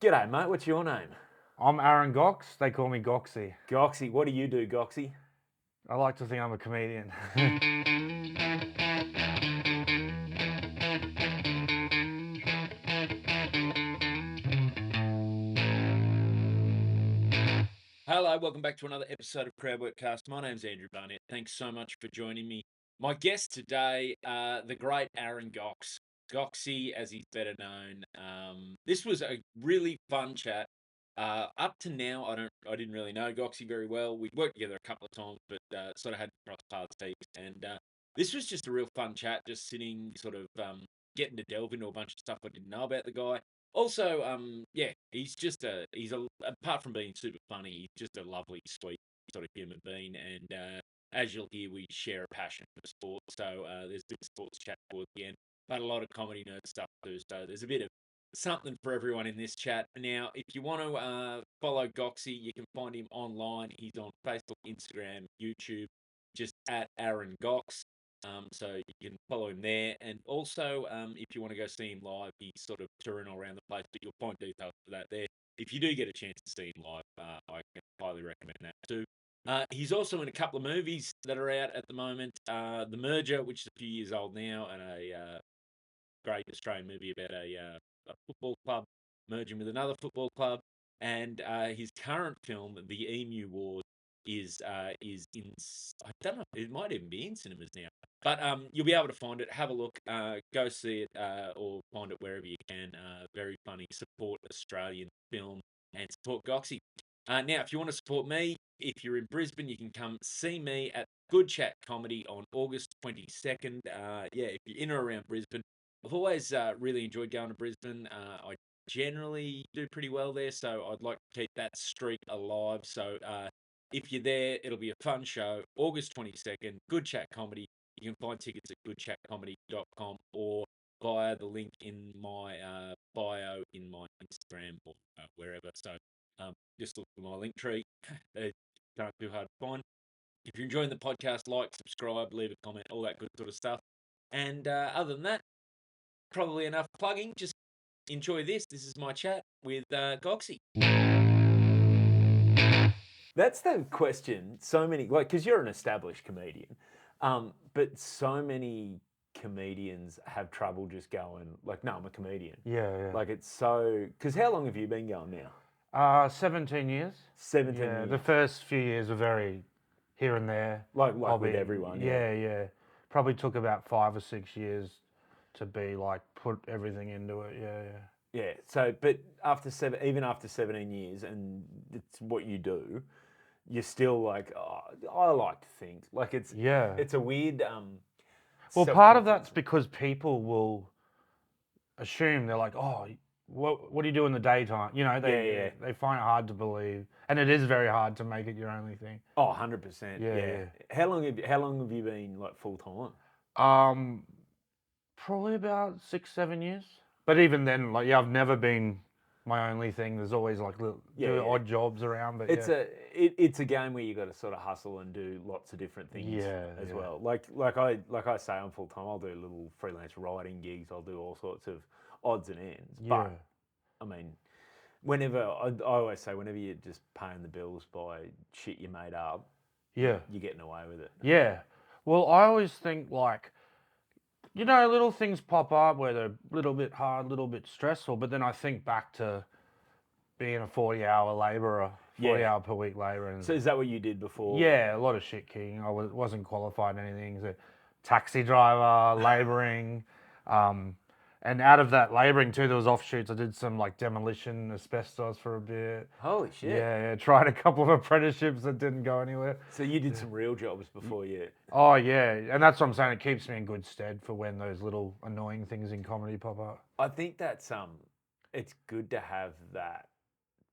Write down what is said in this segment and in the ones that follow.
G'day, mate. What's your name? I'm Aaron Gocs. They call me Goxy. Goxy. What do you do, Goxy? I like to think I'm a comedian. Hello, welcome back to another episode of Crowdworkcast. My name's Andrew Barnett. Thanks so much for joining me. My guest today, the great Aaron Gocs. Goxy, as he's better known. This was a really fun chat. Up to now, I didn't really know Goxy very well. We worked together a couple of times, but sort of had to cross paths heaps. And this was just a real fun chat, just sitting, sort of getting to delve into a bunch of stuff I didn't know about the guy. Also, yeah, he's apart from being super funny, he's just a lovely, sweet sort of human being. And as you'll hear, we share a passion for sport. So there's a bit of sports chat towards the end, but a lot of comedy nerd stuff too. So there's a bit of something for everyone in this chat. Now, if you want to follow Goxy, you can find him online. He's on Facebook, Instagram, YouTube, just at Aaron Gox. So you can follow him there. And also, if you want to go see him live, he's sort of touring all around the place, but you'll find details for that there. If you do get a chance to see him live, I can highly recommend that too. He's also in a couple of movies that are out at the moment. The Merger, which is a few years old now, and a great Australian movie about a football club merging with another football club. And his current film, The Emu Wars, is in. I don't know. It might even be in cinemas now. But you'll be able to find it. Have a look. Go see it or find it wherever you can. Very funny. Support Australian film and support Goxy. Now, if you want to support me, if you're in Brisbane, you can come see me at Good Chat Comedy on August 22nd. Yeah, if you're in or around Brisbane, I've always really enjoyed going to Brisbane. I generally do pretty well there, so I'd like to keep that streak alive. So if you're there, it'll be a fun show. August 22nd, Good Chat Comedy. You can find tickets at goodchatcomedy.com or via the link in my bio in my Instagram or wherever. So just look for my link tree. They aren't too hard to find. If you're enjoying the podcast, like, subscribe, leave a comment, all that good sort of stuff. And other than that, probably enough plugging. Just enjoy this. This is my chat with Goxy. That's the question. So many, like, because you're an established comedian, but so many comedians have trouble just going, like, no, I'm a comedian. Yeah. Like, it's so. Because how long have you been going now? 17 years. 17 Yeah, years. the first few years were very here and there. Like with Hobby. everyone, Yeah. Probably took about 5 or 6 years to be like put everything into it. Yeah. Yeah. So, but even after 17 years, and it's what you do, you're still like, oh, I like to think like Yeah. it's a weird Well, part of self-confidence. that's because people will assume they're like, oh, what do you do in the daytime? You know, Yeah. they find it hard to believe, and it is very hard to make it your only thing. Oh, 100%. Yeah. Yeah. How long have you been like full time? Probably about 6, 7 years. But even then, like, yeah, I've never been my only thing. There's always like little do Yeah. odd jobs around, but It's yeah, it's a game where you got to sort of hustle and do lots of different things as yeah. well. Like I say, I'm full time. I'll do little freelance writing gigs. I'll do all sorts of odds and ends. Yeah. But I mean, I always say whenever you're just paying the bills by shit you made up, Yeah. you're getting away with it. Yeah. Well, I always think like, little things pop up where they're a little bit hard, a little bit stressful, but then I think back to being a 40-hour labourer, 40 Yeah. hour per week labourer. And So is that what you did before? yeah, a lot of shit kicking. I wasn't qualified in anything. As a taxi driver, labouring. And out of that labouring too, there was offshoots. I did some like demolition, asbestos for a bit. Holy shit. Yeah, tried a couple of apprenticeships that didn't go anywhere. So you did some real jobs before you. Oh yeah, and that's what I'm saying. It keeps me in good stead for when those little annoying things in comedy pop up. I think that's it's good to have that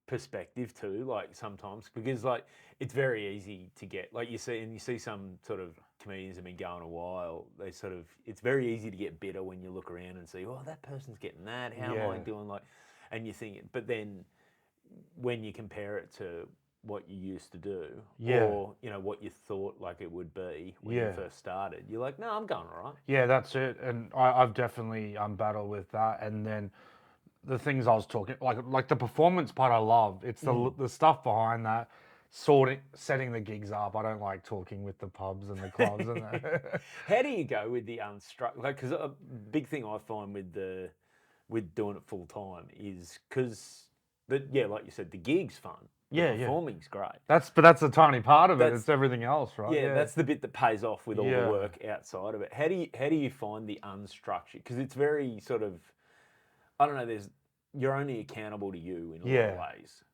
perspective too, like sometimes, because like it's very easy to get, like, you see some sort of comedians have been going a while, it's very easy to get bitter when you look around and see, oh, that person's getting that, how am I Yeah. doing, like, and you think, but then when you compare it to what you used to do, Yeah. or what you thought like it would be when you Yeah. first started, you're like, no, I'm going all right. Yeah, that's it. And I've definitely battled with that. And then the things I was talking, like the performance part I love. It's the stuff behind that, setting the gigs up. I don't like talking with the pubs and the clubs and that. How do you go with the unstructured? Like, because a big thing I find with doing it full time is because, yeah, like you said, the gig's fun. Yeah, performing's great. But that's a tiny part of it. It's everything else, right? Yeah, that's the bit that pays off with all Yeah. the work outside of it. How do you find the unstructured? Because it's very sort of, I don't know. You're only accountable to you in a lot of ways.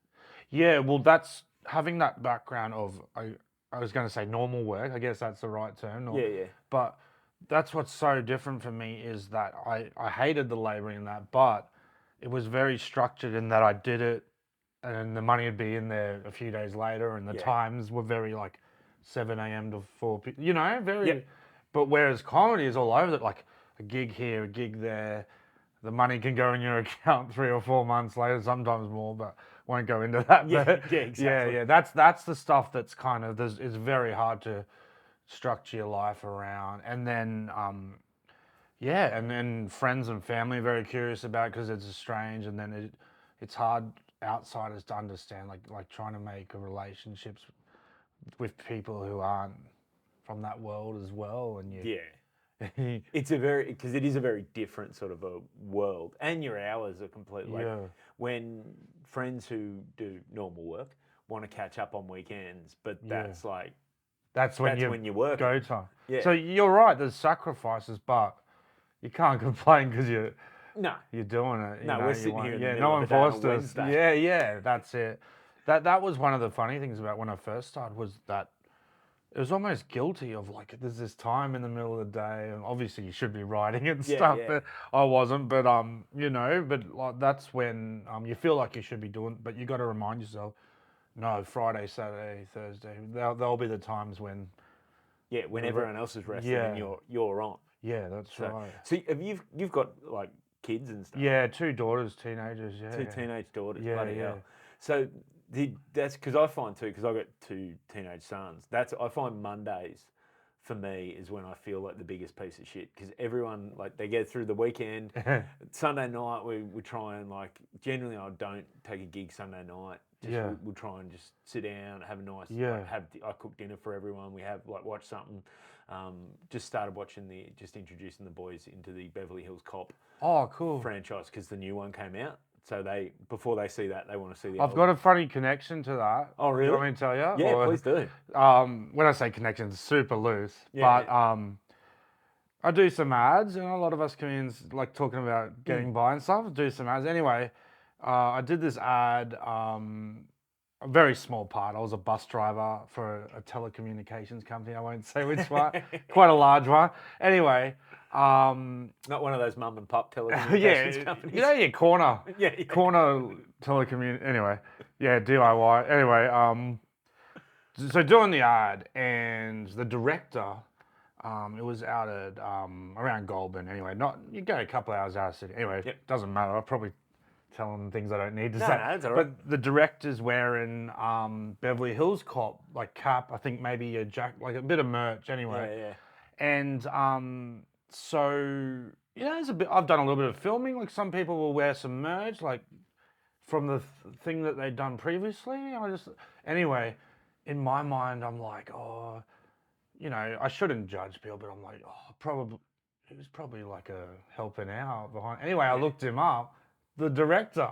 Yeah, well, that's having that background of I was going to say normal work. I guess that's the right term. Yeah. But that's what's so different for me is that I hated the labouring in that, but it was very structured in that I did it, and the money would be in there a few days later, and the times were very like 7 a.m. to 4 p.m. You know, very. Yep. But whereas comedy is all over it, like a gig here, a gig there. The money can go in your account 3 or 4 months later, sometimes more, but won't go into that. Yeah, But yeah, exactly. yeah. That's the stuff that's kind of it's very hard to structure your life around. And then and then friends and family are very curious about because it's strange, and then it's hard outsiders to understand, like trying to make relationships with people who aren't from that world as well, and Yeah. It's because it is a very different sort of a world, and your hours are completely like when friends who do normal work want to catch up on weekends, but that's like that's when you work go time. Yeah. So you're right. There's sacrifices, but you can't complain because you're doing it. We're sitting here in the middle no of one the day on a forced us. Wednesday. Yeah, that's it. That was one of the funny things about when I first started was that it was almost guilty of like there's this time in the middle of the day, and obviously you should be writing and stuff, but I wasn't. But but like, that's when you feel like you should be doing, but you got to remind yourself, no, Friday, Saturday, Thursday, there'll be the times when when everyone else is resting and you're on. Yeah, that's right. So have you've got like kids and stuff? Yeah, 2 daughters, teenagers. Yeah, 2 teenage daughters. Yeah, bloody yeah. hell. So that's because I find too, because I've got 2 teenage sons. I find Mondays for me is when I feel like the biggest piece of shit because everyone like they get through the weekend. Sunday night we try and like generally I don't take a gig Sunday night. We'll try and just sit down, have a nice I cook dinner for everyone. We have like watch something. Just started watching just introducing the boys into the Beverly Hills Cop. Oh, cool. Franchise because the new one came out. So before they see that, they want to see the I've got a funny connection to that. Oh, really? Do you want me to tell you? Yeah, please do. When I say connection, it's super loose. But I do some ads, and a lot of us comedians like talking about getting by and stuff. Do some ads. Anyway, I did this ad, a very small part. I was a bus driver for a telecommunications company. I won't say which one. Quite a large one. Anyway. Not one of those mum and pop telecommunications companies. You know your corner. Corner Anyway, DIY. Anyway, so doing the ad and the director, it was out at around Goulburn. Anyway, you go a couple of hours out of the city. Anyway, doesn't matter. I'll probably tell them things I don't need to say. No, that's all right. But the director's wearing Beverly Hills Cop like cap. I think maybe a like a bit of merch. Anyway, and so there's a bit. I've done a little bit of filming. Like some people will wear some merch, like from the thing that they'd done previously. Anyway, in my mind, I'm like, I shouldn't judge people, but I'm like, probably he was probably like a helping out behind. Anyway, I looked him up. The director.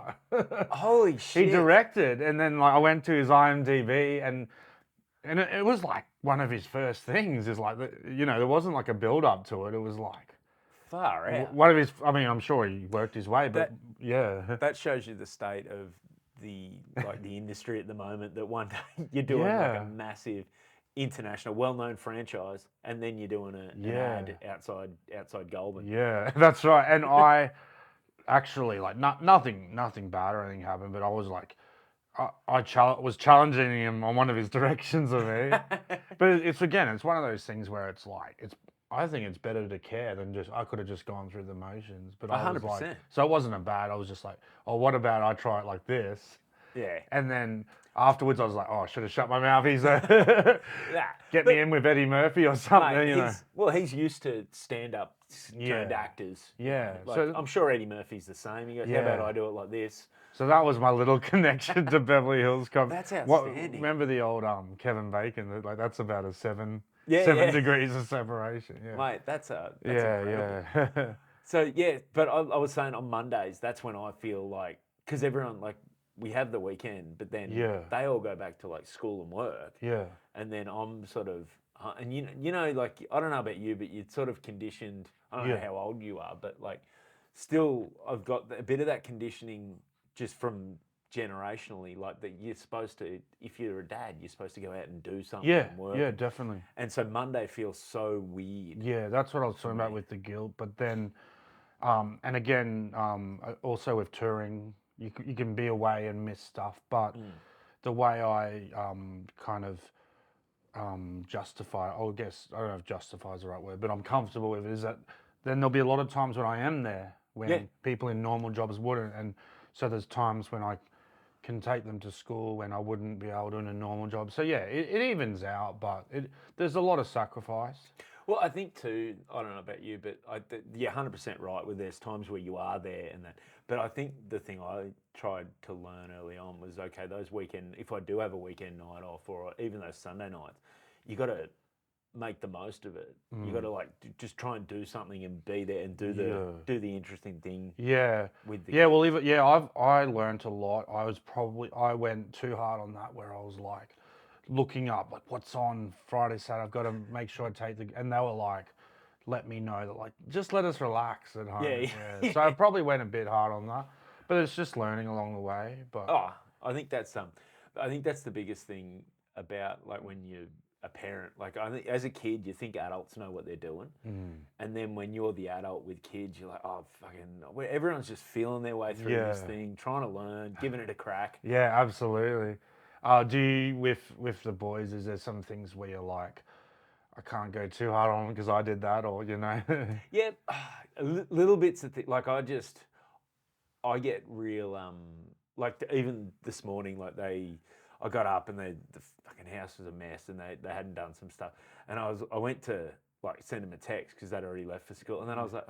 Holy shit! He directed, and then like I went to his IMDb and it was like one of his first things. Is like there wasn't like a build up to it. It was like far out. One of his. I mean, I'm sure he worked his way, but that shows you the state of the industry at the moment. That one day you're doing like a massive international, well-known franchise, and then you're doing an ad outside Goulburn. Yeah, that's right. And I actually like nothing bad or anything happened, but I was like. I was challenging him on one of his directions of me, but it's one of those things where it's like I think it's better to care than I could have just gone through the motions, but 100%. So it wasn't a bad. I was just like, what about I try it like this, Yeah. And then afterwards, I was like, oh, I should have shut my mouth. He's Nah, get me in with Eddie Murphy or something, mate, you know. he's used to stand-up turned Yeah. actors. you Yeah. know. Like, So- I'm sure Eddie Murphy's the same. He goes, how about Yeah. I do it like this? So that was my little connection to Beverly Hills Cop. That's What, outstanding. remember the old Kevin Bacon? Like that's about a seven Yeah. degrees of separation. Yeah. Mate, that's yeah, incredible. yeah. So yeah, but I was saying on Mondays, that's when I feel like, because everyone, like, we have the weekend, but then Yeah. they all go back to like school and work, yeah. and then I'm sort of, and you know, like, I don't know about you, but you're sort of conditioned. I don't know Yeah. how old you are, but like, still, I've got a bit of that conditioning just from generationally, like that you're supposed to, if you're a dad, you're supposed to go out and do something Yeah, and work. yeah, definitely. And so Monday feels so weird. Yeah, that's what I was talking about me. with the guilt. But then, and again, also with touring, you can be away and miss stuff. But the way I kind of justify, I guess, I don't know if justify is the right word, but I'm comfortable with it, is that then there'll be a lot of times when I am there when Yeah. people in normal jobs wouldn't. And so there's times when I can take them to school when I wouldn't be able to in a normal job. So yeah, it evens out, but there's a lot of sacrifice. Well, I think too, I don't know about you, but you're 100% right with there's times where you are there and that. But I think the thing I tried to learn early on was, okay, those weekend, if I do have a weekend night off or even those Sunday nights, you got to make the most of it. You got to like just try and do something and be there and do the interesting thing. Yeah. With the Yeah, well, even I learned a lot. I went too hard on that where I was like looking up like what's on Friday, Saturday. I've got to make sure I take and they were like, let me know that like just let us relax at home. Yeah. So I probably went a bit hard on that, but it's just learning along the way. But I think that's the biggest thing about like when you're a parent. Like, I think as a kid, you think adults know what they're doing, and then when you're the adult with kids, you're like, oh fucking, everyone's just feeling their way through this thing, trying to learn, giving it a crack. yeah, absolutely. Do you with the boys? Is there some things where you're like, I can't go too hard on because I did that, or you know? Yeah, little bits of like I get real like even this morning, like I got up and the fucking house was a mess and they hadn't done some stuff, and I went to like send them a text because they'd already left for school, and then I was like,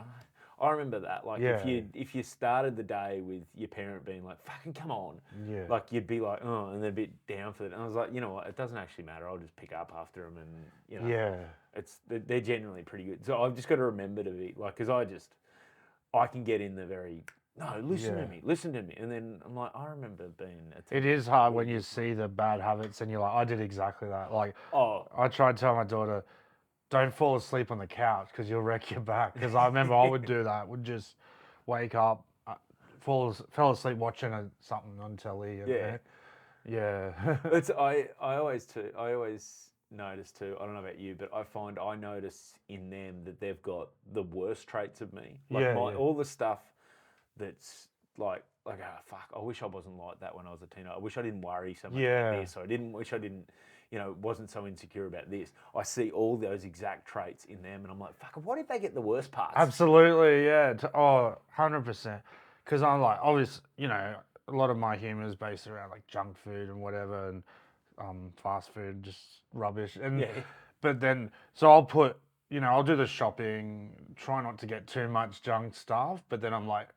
I remember that, like if you started the day with your parent being like, fucking come on, like you'd be like, oh, and they're a bit down for it, and I was like, you know what, it doesn't actually matter, I'll just pick up after them, and you know, they're generally pretty good, so I've just got to remember to be like, because I can get in the very, no, listen to me. And then I'm like, I remember being It is hard when you see the bad habits and you're like, I did exactly that. Like, I tried to tell my daughter, don't fall asleep on the couch because you'll wreck your back. Because I remember I would do that, would just wake up, fell asleep watching something on telly. You know? Yeah. I always notice too, I don't know about you, but I find I notice in them that they've got the worst traits of me. Like all the stuff that's like, fuck, I wish I wasn't like that when I was a teenager. I wish I didn't worry so much about this. Or wish I didn't, wasn't so insecure about this. I see all those exact traits in them and I'm like, fuck, what if they get the worst parts? Absolutely, yeah. 100%. Because I'm like, obviously, a lot of my humor is based around like junk food and whatever, and fast food, just rubbish. And but then, so I'll do the shopping, try not to get too much junk stuff, but then I'm like,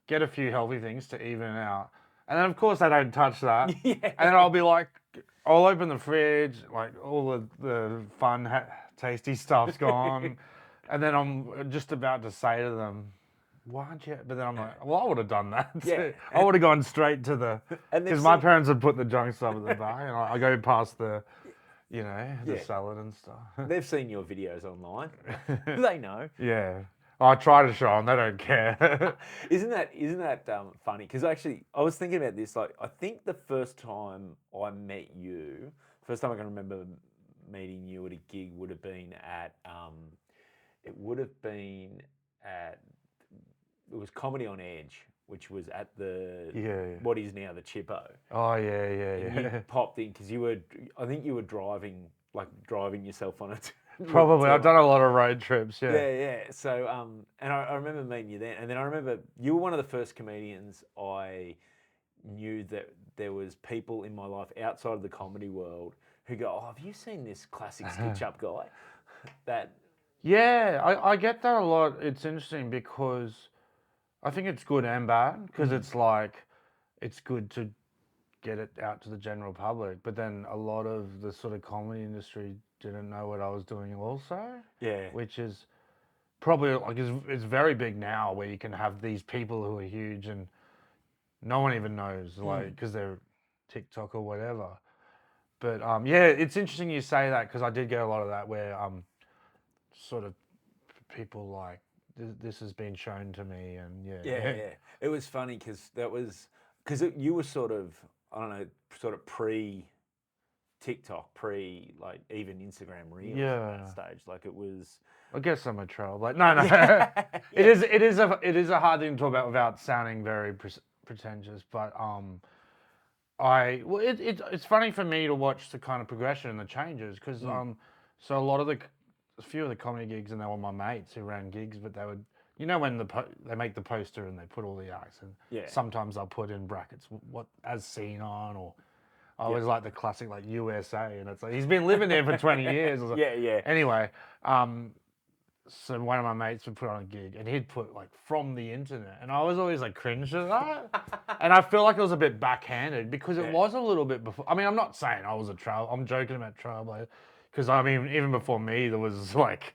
get a few healthy things to even out. And then of course I don't touch that. And then I'll be like, I'll open the fridge, like all the fun, tasty stuff's gone. And then I'm just about to say to them, why aren't you? But then I'm like, well, I would have done that. I would have gone straight to because my parents would put the junk stuff at the back, and I go past the salad and stuff. They've seen your videos online. They know. Yeah. I try to show them. They don't care. Isn't that funny? Because actually, I was thinking about this. Like, I think the first time I met you, first time I can remember meeting you at a gig would have been at. It was Comedy on Edge, which was at what is now the Chippo. Oh yeah. And you popped in because I think you were driving yourself on it. Probably, I've done a lot of road trips. Yeah. So and I remember meeting you then, and then I remember you were one of the first comedians I knew that there was people in my life outside of the comedy world who go, "Oh, have you seen this classic stitch up guy?" That Yeah, I get that a lot. It's interesting because I think it's good and bad because it's like it's good to get it out to the general public, but then a lot of the sort of comedy industry didn't know what I was doing also, yeah, which is probably like it's very big now where you can have these people who are huge and no one even knows, like because they're TikTok or whatever. But yeah, it's interesting you say that because I did get a lot of that where sort of people like this has been shown to me and yeah. It was funny because you were sort of, I don't know, sort of pre TikTok, pre like even Instagram Reels at Yeah. that stage. Like it was. I guess I'm a troll. Like no, Yeah. it is a hard thing to talk about without sounding very pretentious. But it's funny for me to watch the kind of progression and the changes because so a lot of a few of the comedy gigs and they were my mates who ran gigs, but they would when they make the poster and they put all the acts and sometimes I'll put in brackets what as seen on or. I always like the classic like USA, and it's like he's been living there for 20 years. Yeah. Anyway, so one of my mates would put on a gig, and he'd put like from the internet, and I was always like cringe at that, and I feel like it was a bit backhanded because it was a little bit before. I mean, I'm not saying I was a trail. I'm joking about trailblazer, because I mean, even before me, there was like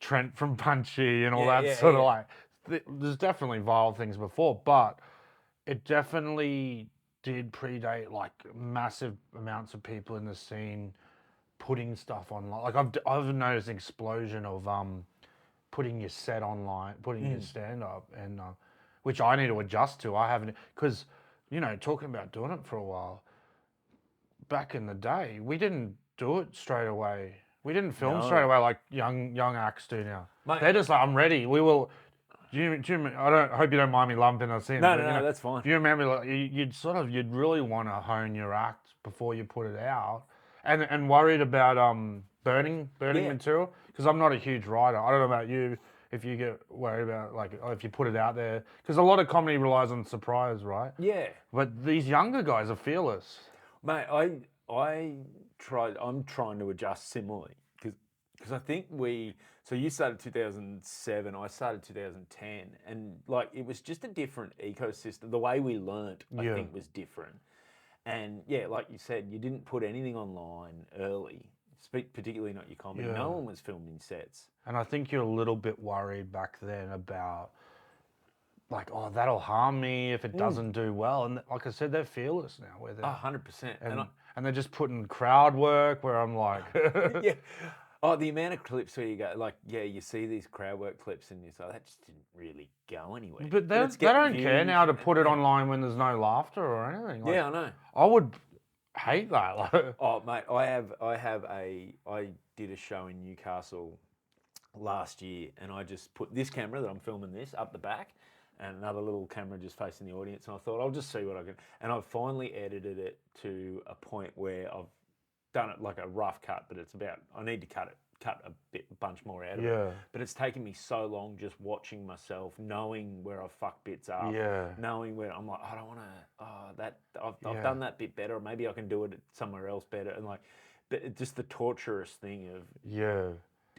Trent from Punchy and all that sort of like. There's definitely vile things before, but it definitely did predate like massive amounts of people in the scene putting stuff online. Like I've noticed an explosion of putting your set online, putting your stand up, and which I need to adjust to. I haven't because talking about doing it for a while. Back in the day, we didn't do it straight away. We didn't film straight away like young acts do now. Mate. They're just like, I'm ready. We will. Do you, I hope you don't mind me lumping us in. No, but, no, that's fine. Do you remember like, you'd really want to hone your act before you put it out, and worried about burning material because I'm not a huge writer. I don't know about you if you get worried about like if you put it out there because a lot of comedy relies on surprise, right? Yeah. But these younger guys are fearless. Mate, I'm trying to adjust similarly because I think so you started 2007, I started 2010, and like it was just a different ecosystem. The way we learnt, I think, was different. And yeah, like you said, you didn't put anything online early, particularly not your comedy. No one was filming sets. And I think you're a little bit worried back then about like, oh, that'll harm me if it doesn't do well. And like I said, they're fearless now. Where they're 100%. And they're just putting crowd work where I'm like, yeah. Oh, the amount of clips where you go, like, you see these crowd work clips and you're like, that just didn't really go anywhere. But they don't care now to put it online when there's no laughter or anything. Like, yeah, I know. I would hate that. Oh, mate, I did a show in Newcastle last year, and I just put this camera that I'm filming this up the back, and another little camera just facing the audience, and I thought I'll just see what I can. And I've finally edited it to a point where I've done it like a rough cut, but I need to cut a bunch more out of it. But it's taken me so long just watching myself, knowing where I've fucked bits up, knowing where I'm like, I don't want to, I've done that bit better, or maybe I can do it somewhere else better, and like, but just the torturous thing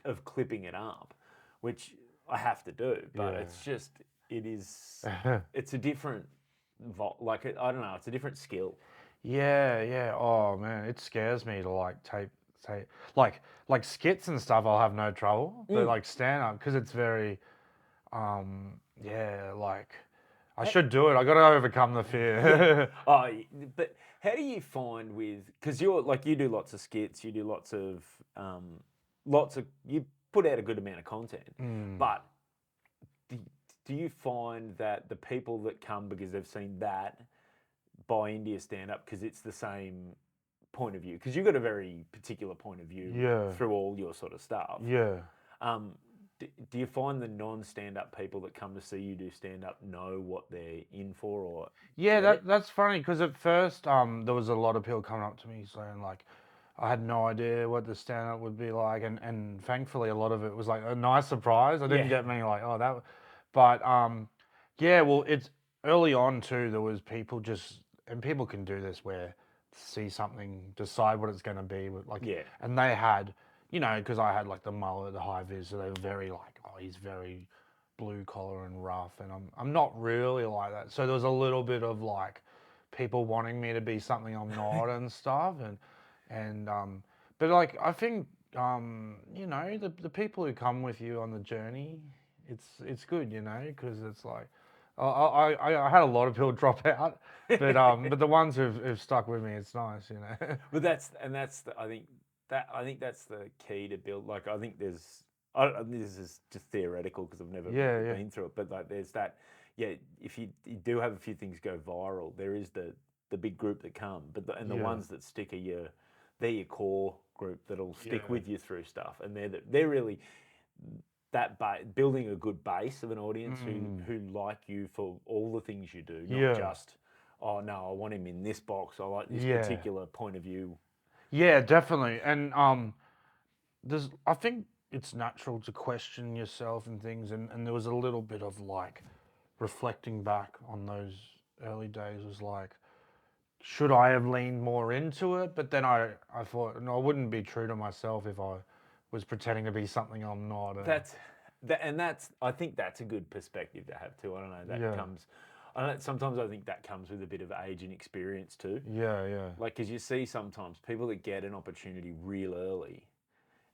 of clipping it up, which I have to do, but it's just, it's a different, like, I don't know, it's a different skill. Yeah. Oh man, it scares me to like tape like skits and stuff. I'll have no trouble, but like stand up because it's very, like I should do it. I got to overcome the fear. But how do you find because you're like you do lots of skits, you do lots of you put out a good amount of content, but do you find that the people that come because they've seen that buy into your stand-up because it's the same point of view? Because you've got a very particular point of view through all your sort of stuff. Do you find the non-stand-up people that come to see you do stand-up know what they're in for? Or that's funny because at first there was a lot of people coming up to me saying like I had no idea what the stand-up would be like, and thankfully a lot of it was like a nice surprise. I didn't get many like but well, it's early on too. There was people just and people can do this where see something, decide what it's going to be, like, Yeah. and they had, you know, because I had like the mullet, the high vis, so they were very like, oh, he's very blue collar and rough, and I'm not really like that. So there was a little bit of like people wanting me to be something I'm not and stuff, and but like I think you know, the people who come with you on the journey, it's good, you know, because it's like I had a lot of people drop out, but the ones who've stuck with me, it's nice, you know. But I think that's the key to build. Like I think there's, this is just theoretical because I've never Yeah, yeah. been through it. But like there's that, yeah. If you do have a few things go viral, there is the big group that come, but the Yeah. ones that stick are they're your core group that'll stick Yeah. with you through stuff, and they're really that building a good base of an audience who like you for all the things you do, not Yeah. just, oh no, I want him in this box. I like this Yeah. particular point of view. Yeah, definitely. And I think it's natural to question yourself and things, and there was a little bit of like reflecting back on those early days was like, should I have leaned more into it? But then I thought, no, I wouldn't be true to myself if I was pretending to be something I'm not. That's I think that's a good perspective to have too. I don't know, that comes, I know sometimes I think that comes with a bit of age and experience too. Yeah. Like, because you see sometimes people that get an opportunity real early,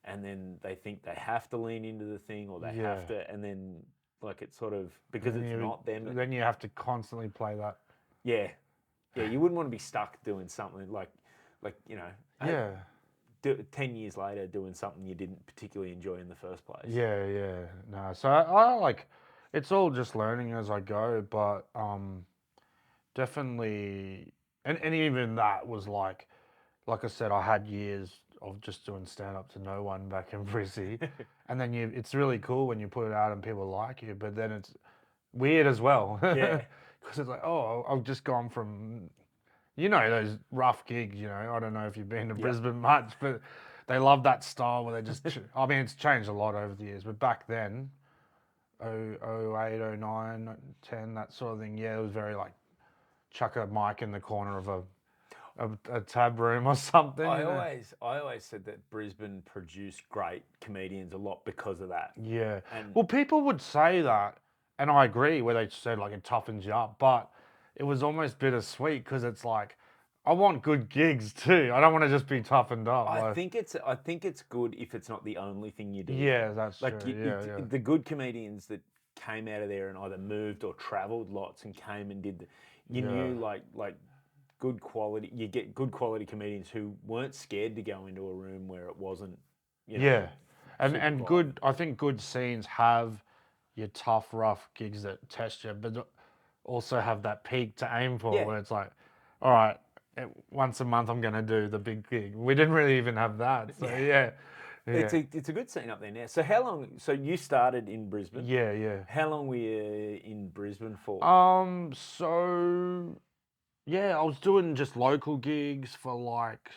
and then they think they have to lean into the thing, or they have to, and then like it's sort of because it's not them. Then you have to constantly play that. Yeah, you wouldn't want to be stuck doing something like you know, Yeah. 10 years later doing something you didn't particularly enjoy in the first place. Yeah. No, so I like, it's all just learning as I go, but definitely, and even that was like I said, I had years of just doing stand up to no one back in Brizzy, and then it's really cool when you put it out and people like you, but then it's weird as well. Yeah. Because it's like, oh, I've just gone from, you know, those rough gigs, you know, I don't know if you've been to Brisbane much, but they love that style where they just, I mean, it's changed a lot over the years, but back then, 08, 09, 10, that sort of thing, yeah, it was very like, chuck a mic in the corner of a tab room or something. I always said that Brisbane produced great comedians a lot because of that. Yeah. And Well, people would say that, and I agree, where they said like it toughens you up, but it was almost bittersweet because it's like, I want good gigs too. I don't want to just be toughened up. I like, think it's good if it's not the only thing you do. Yeah, that's like true. Yeah. The good comedians that came out of there and either moved or travelled lots and came and did, knew like good quality. You get good quality comedians who weren't scared to go into a room where it wasn't, you know, Yeah. And super and quiet. good, I think good scenes have your tough, rough gigs that test you, but also have that peak to aim for, Yeah. where it's like, all right, once a month I'm going to do the big gig. We didn't really even have that. So yeah. It's a good scene up there now. So how long? So you started in Brisbane. Yeah. How long were you in Brisbane for? So yeah, I was doing just local gigs for like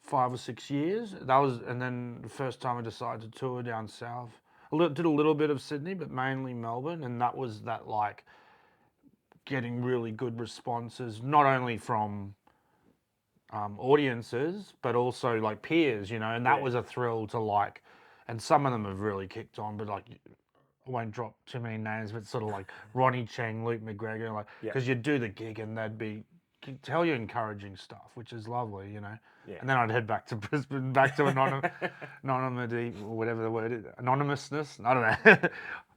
5 or 6 years. That was, and then the first time I decided to tour down south. Did a little bit of Sydney, but mainly Melbourne, and that was that like getting really good responses, not only from audiences, but also like peers, you know, and that was a thrill to like, and some of them have really kicked on, but like, I won't drop too many names, but sort of like Ronnie Cheng, Luke McGregor, like, because you'd do the gig and they'd tell you encouraging stuff, which is lovely, you know. Yeah. And then I'd head back to Brisbane, back to anonymity, or whatever the word is, anonymousness. I don't know.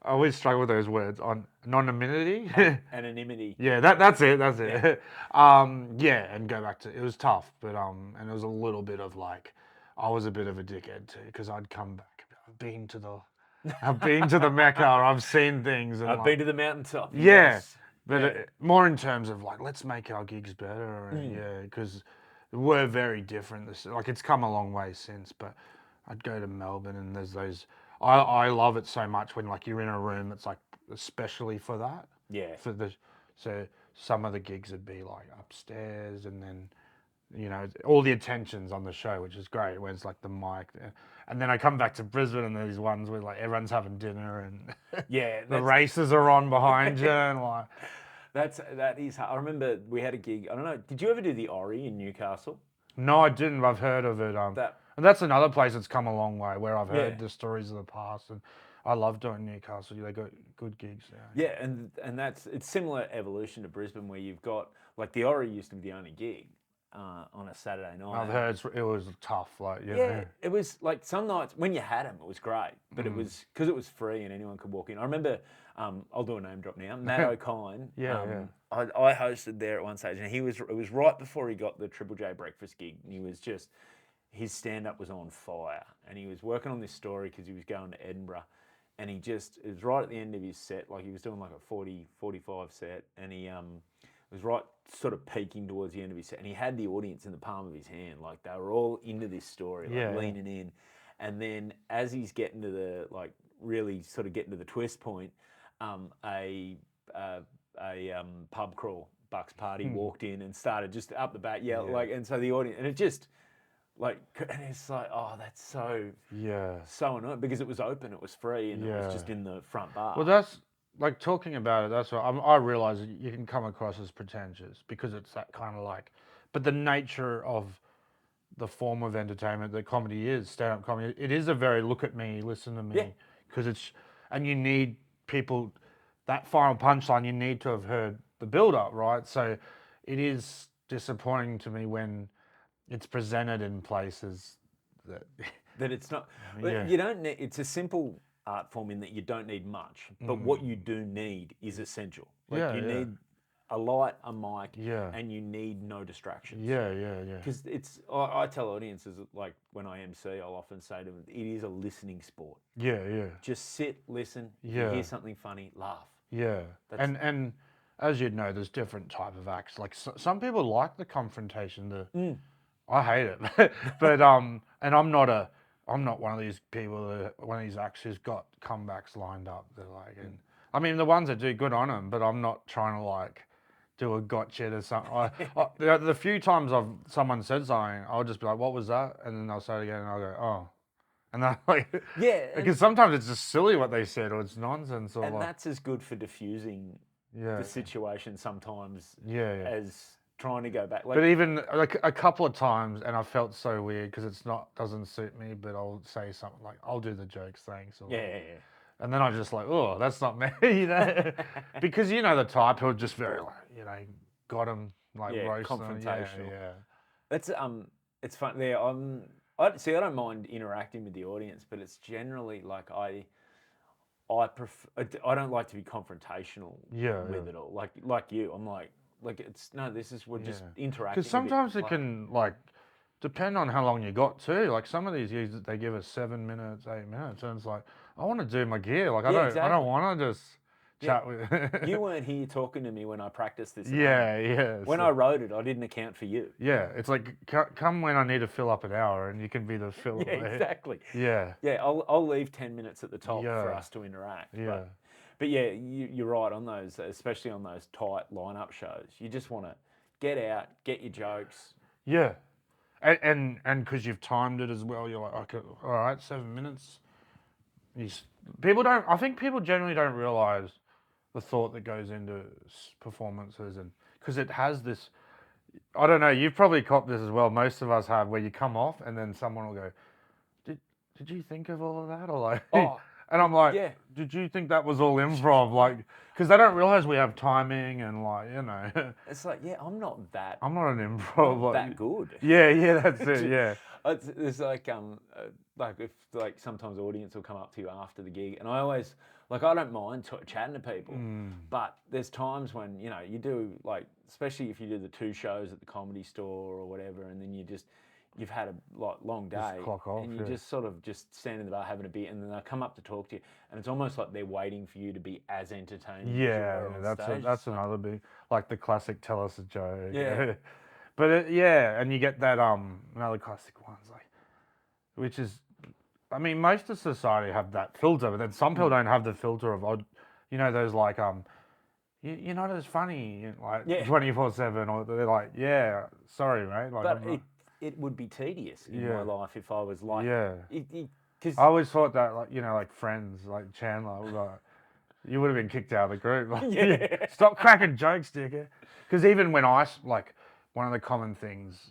I always struggle with those words on anonymity. Anonymity. Yeah, that's it. Yeah. And go back to, it was tough, but and it was a little bit of like, I was a bit of a dickhead too, because I'd come back. I've been to the Mecca. I've seen things. And I've been to the mountaintop. Yeah, Yes. but more in terms of like, let's make our gigs better. Yeah, because we're very different. Like, it's come a long way since. But I'd go to Melbourne, and there's those. I love it so much when like you're in a room that's like especially for that. Yeah. So some of the gigs would be like upstairs, and then, you know, all the attention's on the show, which is great. When it's like the mic, and then I come back to Brisbane, and there's ones where like everyone's having dinner, and Yeah. the races are on behind you, and like, That is hard. I remember we had a gig. I don't know. Did you ever do the Ori in Newcastle? No, I didn't. I've heard of it. That And that's another place that's come a long way where I've Yeah. heard the stories of the past, and I love doing Newcastle. They got good gigs there. Yeah, and it's similar evolution to Brisbane where you've got like the Ori used to be the only gig on a Saturday night. I've heard it was tough. Like Yeah, it was like some nights when you had them, it was great, but it was because it was free and anyone could walk in. I remember, I'll do a name drop now. Matt O'Kine. I hosted there at one stage, and it was right before he got the Triple J breakfast gig, and he was just his stand up was on fire, and he was working on this story because he was going to Edinburgh, and it was right at the end of his set, like he was doing like a 45 set, and he was right sort of peaking towards the end of his set, and he had the audience in the palm of his hand, like they were all into this story, like leaning in, and then as he's getting to the like really sort of getting to the twist point, a pub crawl Bucks party walked in and started just up the bat like, and so the audience, and it just like, and it's like, oh, that's so annoying because it was open, it was free, and it was just in the front bar. Well, that's like talking about it. That's what I realize that you can come across as pretentious because it's that kind of like, but the nature of the form of entertainment that comedy is, stand-up comedy, it is a very look at me, listen to me, because it's, and you need people, that final punchline, you need to have heard the build-up, right? So it is disappointing to me when it's presented in places that it's not. You don't need. It's a simple art form in that you don't need much, but what you do need is essential. Like you need a light, a mic, and you need no distractions. Because it's. I tell audiences like when I MC, I'll often say to them, it is a listening sport. Just sit, listen. If you hear something funny, laugh. And as you'd know, there's different type of acts. Like some people like the confrontation. I hate it, but and I'm not one of these people, one of these acts who's got comebacks lined up. They're like, and I mean the ones that do good on them, but I'm not trying to like do a gotcha or something. The few times someone said something, I'll just be like, what was that? And then they'll say it again, and I'll go, oh. And they're like, because sometimes it's just silly what they said, or it's nonsense, or and that's as good for diffusing the situation sometimes as trying to go back. Like, but even like a couple of times, and I felt so weird because doesn't suit me, but I'll say something like, I'll do the jokes, thanks. Or, and then I'm just like, oh, that's not me, you know, because you know the type who'll just very like, you know, got him like roast confrontational. Them. That's it's fun. There, I don't mind interacting with the audience, but it's generally like I prefer. I don't like to be confrontational with it all. Like you, I'm like it's no. We're just interacting. Because sometimes it can like depend on how long you got too. Like some of these gigs, they give us 7 minutes, 8 minutes, and it's like I want to do my gear. Like I don't want to just chat with. You weren't here talking to me when I practiced this. When I wrote it, I didn't account for you. Yeah, it's like come when I need to fill up an hour, and you can be the fill. Exactly. Yeah. I'll leave 10 minutes at the top for us to interact. Yeah. But yeah, you're right on those, especially on those tight lineup shows. You just want to get out, get your jokes. Yeah, and because you've timed it as well, you're like, okay, all right, 7 minutes. I think people generally don't realise the thought that goes into performances, and because it has this, I don't know, you've probably copped this as well. Most of us have, where you come off and then someone will go, did you think of all of that, or like? And I'm like, did you think that was all improv? Like, because they don't realize we have timing and like, you know. It's like, I'm not an improv. Not that good. Yeah, that's it. Yeah. It's like if like sometimes audience will come up to you after the gig, and I always like I don't mind chatting to people, but there's times when you know you do like, especially if you do the 2 shows at the Comedy Store or whatever, and then you've had a long day, and you just sort of just stand in the bar having a beer, and then they'll come up to talk to you, and it's almost like they're waiting for you to be as entertaining. That's another big, like the classic tell us a joke. Yeah, but and you get that another classic ones like, which is, I mean, most of society have that filter, but then some people don't have the filter of you know, those like you're not as funny like 24/7, or they're like, sorry mate, like. But it would be tedious in my life if I was like, because I always thought that, like, you know, like Friends, like Chandler was like, You would have been kicked out of the group. Like, Yeah. Stop cracking jokes, dickhead. Because even when like, one of the common things,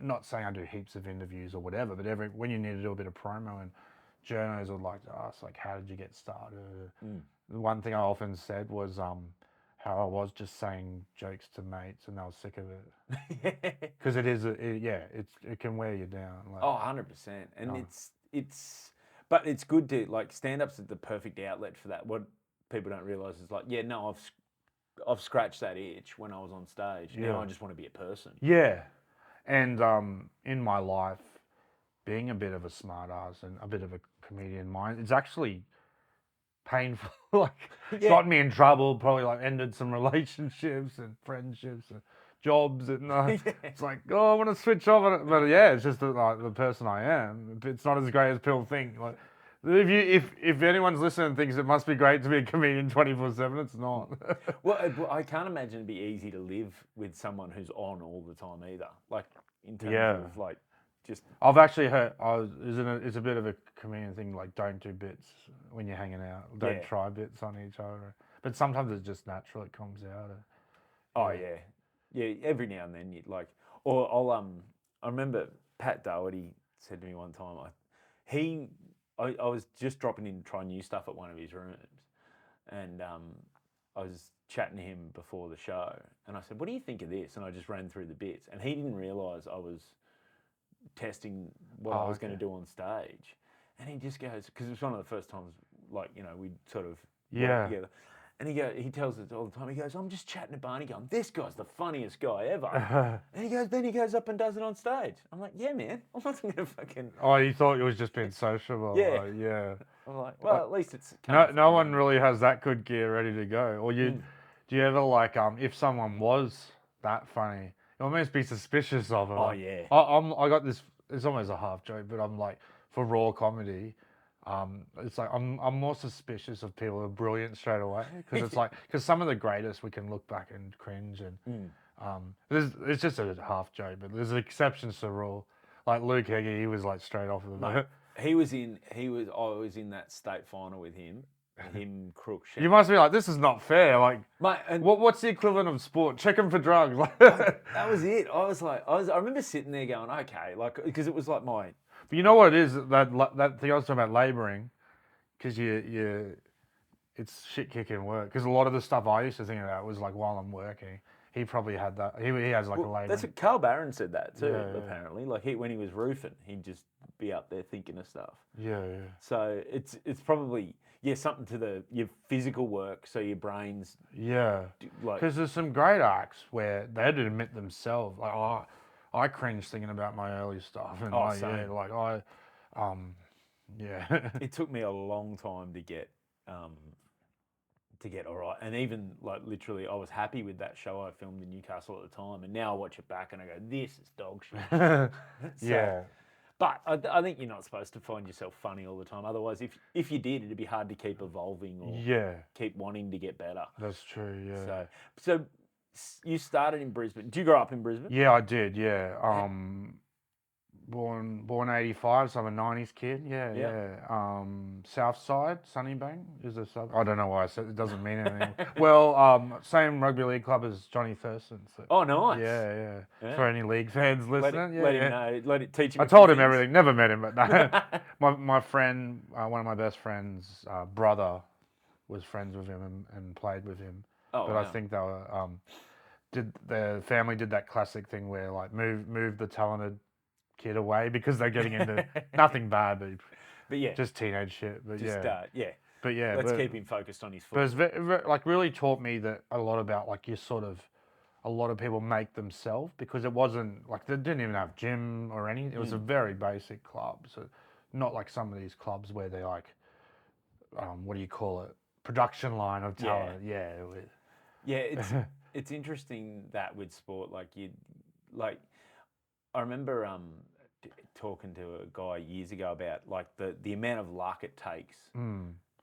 not saying I do heaps of interviews or whatever, but when you need to do a bit of promo and journos would like to ask, like, how did you get started? The one thing I often said was how I was just saying jokes to mates and they were sick of it. Because it can wear you down. Like, 100%. And but it's good to, like, stand-up's the perfect outlet for that. What people don't realise is, like, no, I've scratched that itch when I was on stage. Now I just want to be a person. Yeah. And in my life, being a bit of a smart ass and a bit of a comedian it's actually painful. Like, got me in trouble, probably like ended some relationships and friendships and jobs. And it's like, oh, I want to switch off on it. But yeah, it's just like the person I am. It's not as great as people think. Like, if anyone's listening and thinks it must be great to be a comedian 24/7, it's not. Well, I can't imagine it'd be easy to live with someone who's on all the time either. Like, in terms of, like, just... I've actually heard, it's a bit of a comedian thing, like, don't do bits when you're hanging out. Don't try bits on each other. But sometimes it's just natural, it comes out. Oh, yeah. Yeah, every now and then, I remember Pat Doherty said to me one time, I was just dropping in to try new stuff at one of his rooms, and I was chatting to him before the show, and I said, what do you think of this? And I just ran through the bits, and he didn't realise I was testing what I was going to do on stage. And he just goes, because it was one of the first times, like, we'd sort of worked together. And he tells us all the time, he goes, I'm just chatting to Barney going, this guy's the funniest guy ever. And then he goes up and does it on stage. I'm like, yeah, man, I'm not going to fucking... Oh, you thought it was just being sociable. Yeah. Yeah. I'm like, well, at least it's... No one really has that good gear ready to go. Or do you ever, like, if someone was that funny, you almost be suspicious of it. Oh, like, yeah. I got this, it's almost a half joke, but I'm like, for raw comedy, it's like I'm more suspicious of people who are brilliant straight away, because it's like, because some of the greatest we can look back and cringe, and it's just a half joke, but there's exceptions to the rule. Like Luke Heggie, he was like straight off of the boat. I was in that state final with him, Crook. You must be like, this is not fair. Like, Mate, and what's the equivalent of sport? Check him for drugs. that was it. I remember sitting there going, okay, like, because it was like my... But you know what it is, that thing I was talking about labouring, because it's shit kicking work. Because a lot of the stuff I used to think about was like while I'm working. He probably had that. He has like a labouring. That's what Carl Barron said that too. Apparently, like when he was roofing, he'd just be up there thinking of stuff. Yeah. So it's probably something to your physical work, so your brain's because there's some great acts where they had to admit themselves, like, oh, I cringe thinking about my early stuff, and It took me a long time to get all right, and even like literally, I was happy with that show I filmed in Newcastle at the time, and now I watch it back and I go, this is dog shit. But I think you're not supposed to find yourself funny all the time. Otherwise, if you did, it'd be hard to keep evolving or keep wanting to get better. That's true. Yeah. So you started in Brisbane. Did you grow up in Brisbane? Yeah, I did. Yeah. Born 85, so I'm a 90s kid. Yeah. South Side, Sunnybank is a sub. I don't know why I said it. Doesn't mean anything. Well, same rugby league club as Johnny Thurston. So. Oh, nice. Yeah. For any league fans listening, let him know. Let it teach him. I told him everything. Never met him, but no. my friend, one of my best friends' brother, was friends with him and played with him. Oh, but wow. I think they were the family did that classic thing where like move the talented kid away because they're getting into nothing bad, but just teenage shit. But let's keep him focused on his football. But it's like really taught me that a lot about like a lot of people make themselves, because it wasn't like they didn't even have gym or anything. It was a very basic club, so not like some of these clubs where they like what do you call it, production line of talent. It's interesting that with sport, I remember talking to a guy years ago about like the amount of luck it takes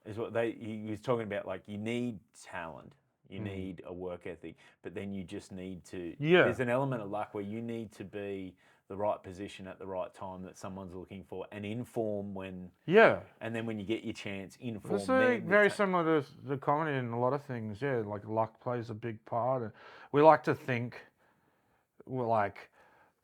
is what he was talking about. Like, you need talent, you need a work ethic, but then you just need to. There's an element of luck where you need to be the right position at the right time that someone's looking for, and inform when. Yeah. And then when you get your chance, inform It's them. very similar to the comedy in a lot of things. Yeah, like luck plays a big part. And we like to think, like,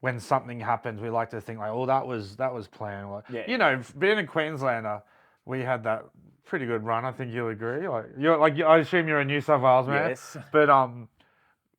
when something happens, we like to think like, oh, that was planned. Like, Yeah. you know, being a Queenslander, we had that pretty good run. I think you'll agree. I assume you're a New South Wales man. Yes. But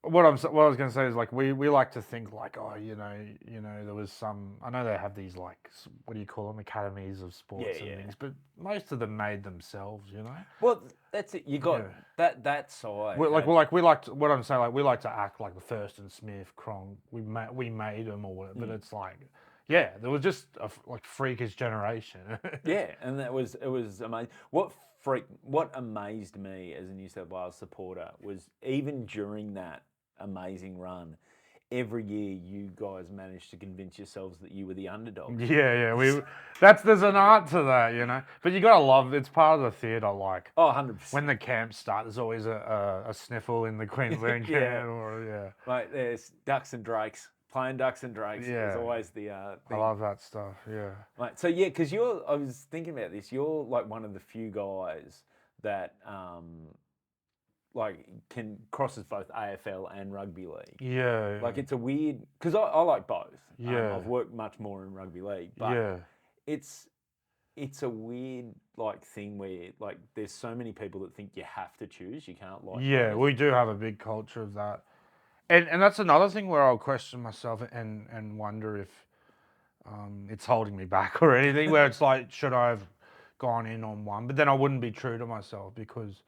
what I was going to say is like we like to think like, oh, you know there was some. I know they have these like, what do you call them, academies of sports and things, but most of them made themselves, you know. Well, that's it. You got that side. We like to, what I'm saying, like we like to act like the First and Smith, Cronk. We made them or whatever, but it's like, yeah, there was just a like freakish generation. Yeah, and it was amazing. What amazed me as a New South Wales supporter was even during that amazing run, every year you guys managed to convince yourselves that you were the underdog. Yeah, there's an art to that, you know. But you gotta love it's part of the theatre. Like, 100%. when the camps start, there's always a sniffle in the Queensland camp, or Like there's ducks and drakes. Playing ducks and drakes is always the thing. I love that stuff. Yeah. Right. So yeah, because I was thinking about this. You're like one of the few guys that like crosses both AFL and rugby league. Yeah. Like it's a weird, because I like both. Yeah. I've worked much more in rugby league, but it's a weird like thing where like there's so many people that think you have to choose. You can't like. Yeah, both. we do have a big culture of that, and that's another thing where I'll question myself and wonder if it's holding me back or anything. Where it's like, should I have gone in on one? But then I wouldn't be true to myself because.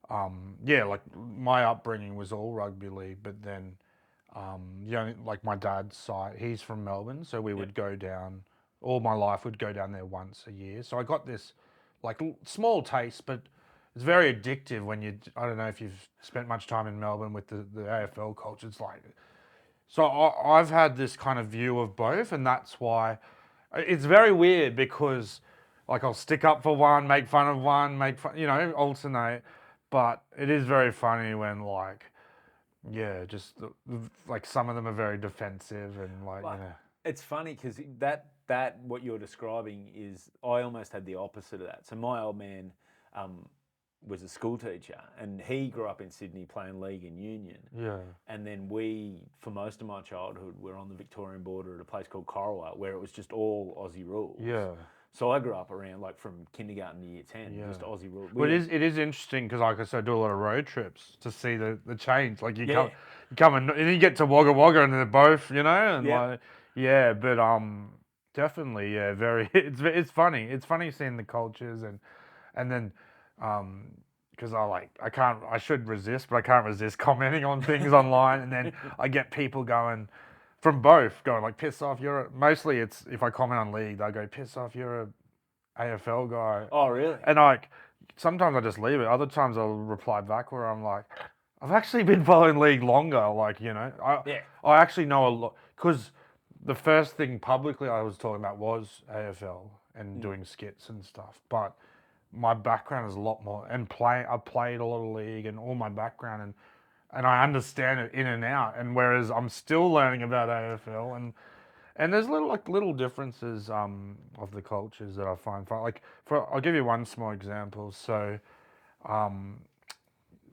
Like my upbringing was all rugby league, but then, like my dad's side, he's from Melbourne, so we would go down. All my life, would go down there once a year. So I got this, like small taste, but it's very addictive when you. I don't know if you've spent much time in Melbourne with the AFL culture. It's like, so I've had this kind of view of both, and that's why it's very weird because, like, I'll stick up for one, make fun of one, alternate. But it is very funny when, like, like some of them are very defensive and like, It's funny because that what you're describing is I almost had the opposite of that. So my old man was a school teacher and he grew up in Sydney playing league and union. Yeah. And then we, for most of my childhood, were on the Victorian border at a place called Corowa where it was just all Aussie rules. Yeah. So I grew up around like from kindergarten to year 10, just Aussie rules. Well, it is interesting because, like I said, I do a lot of road trips to see the change. Like you come and you get to Wagga Wagga and they're both, and definitely, very. It's funny. It's funny seeing the cultures and then because I should resist, but I can't resist commenting on things online, and then I get people going. From both, going like, piss off, mostly it's, if I comment on league, they'll go, piss off, you're a AFL guy. Oh, really? And sometimes I just leave it. Other times I'll reply back where I'm like, I've actually been following league longer. Like, I actually know a lot, because the first thing publicly I was talking about was AFL and doing skits and stuff. But my background is a lot more, and I played a lot of league and all my background, and I understand it in and out. And whereas I'm still learning about AFL, and there's little differences of the cultures that I find fun. Like I'll give you one small example. So,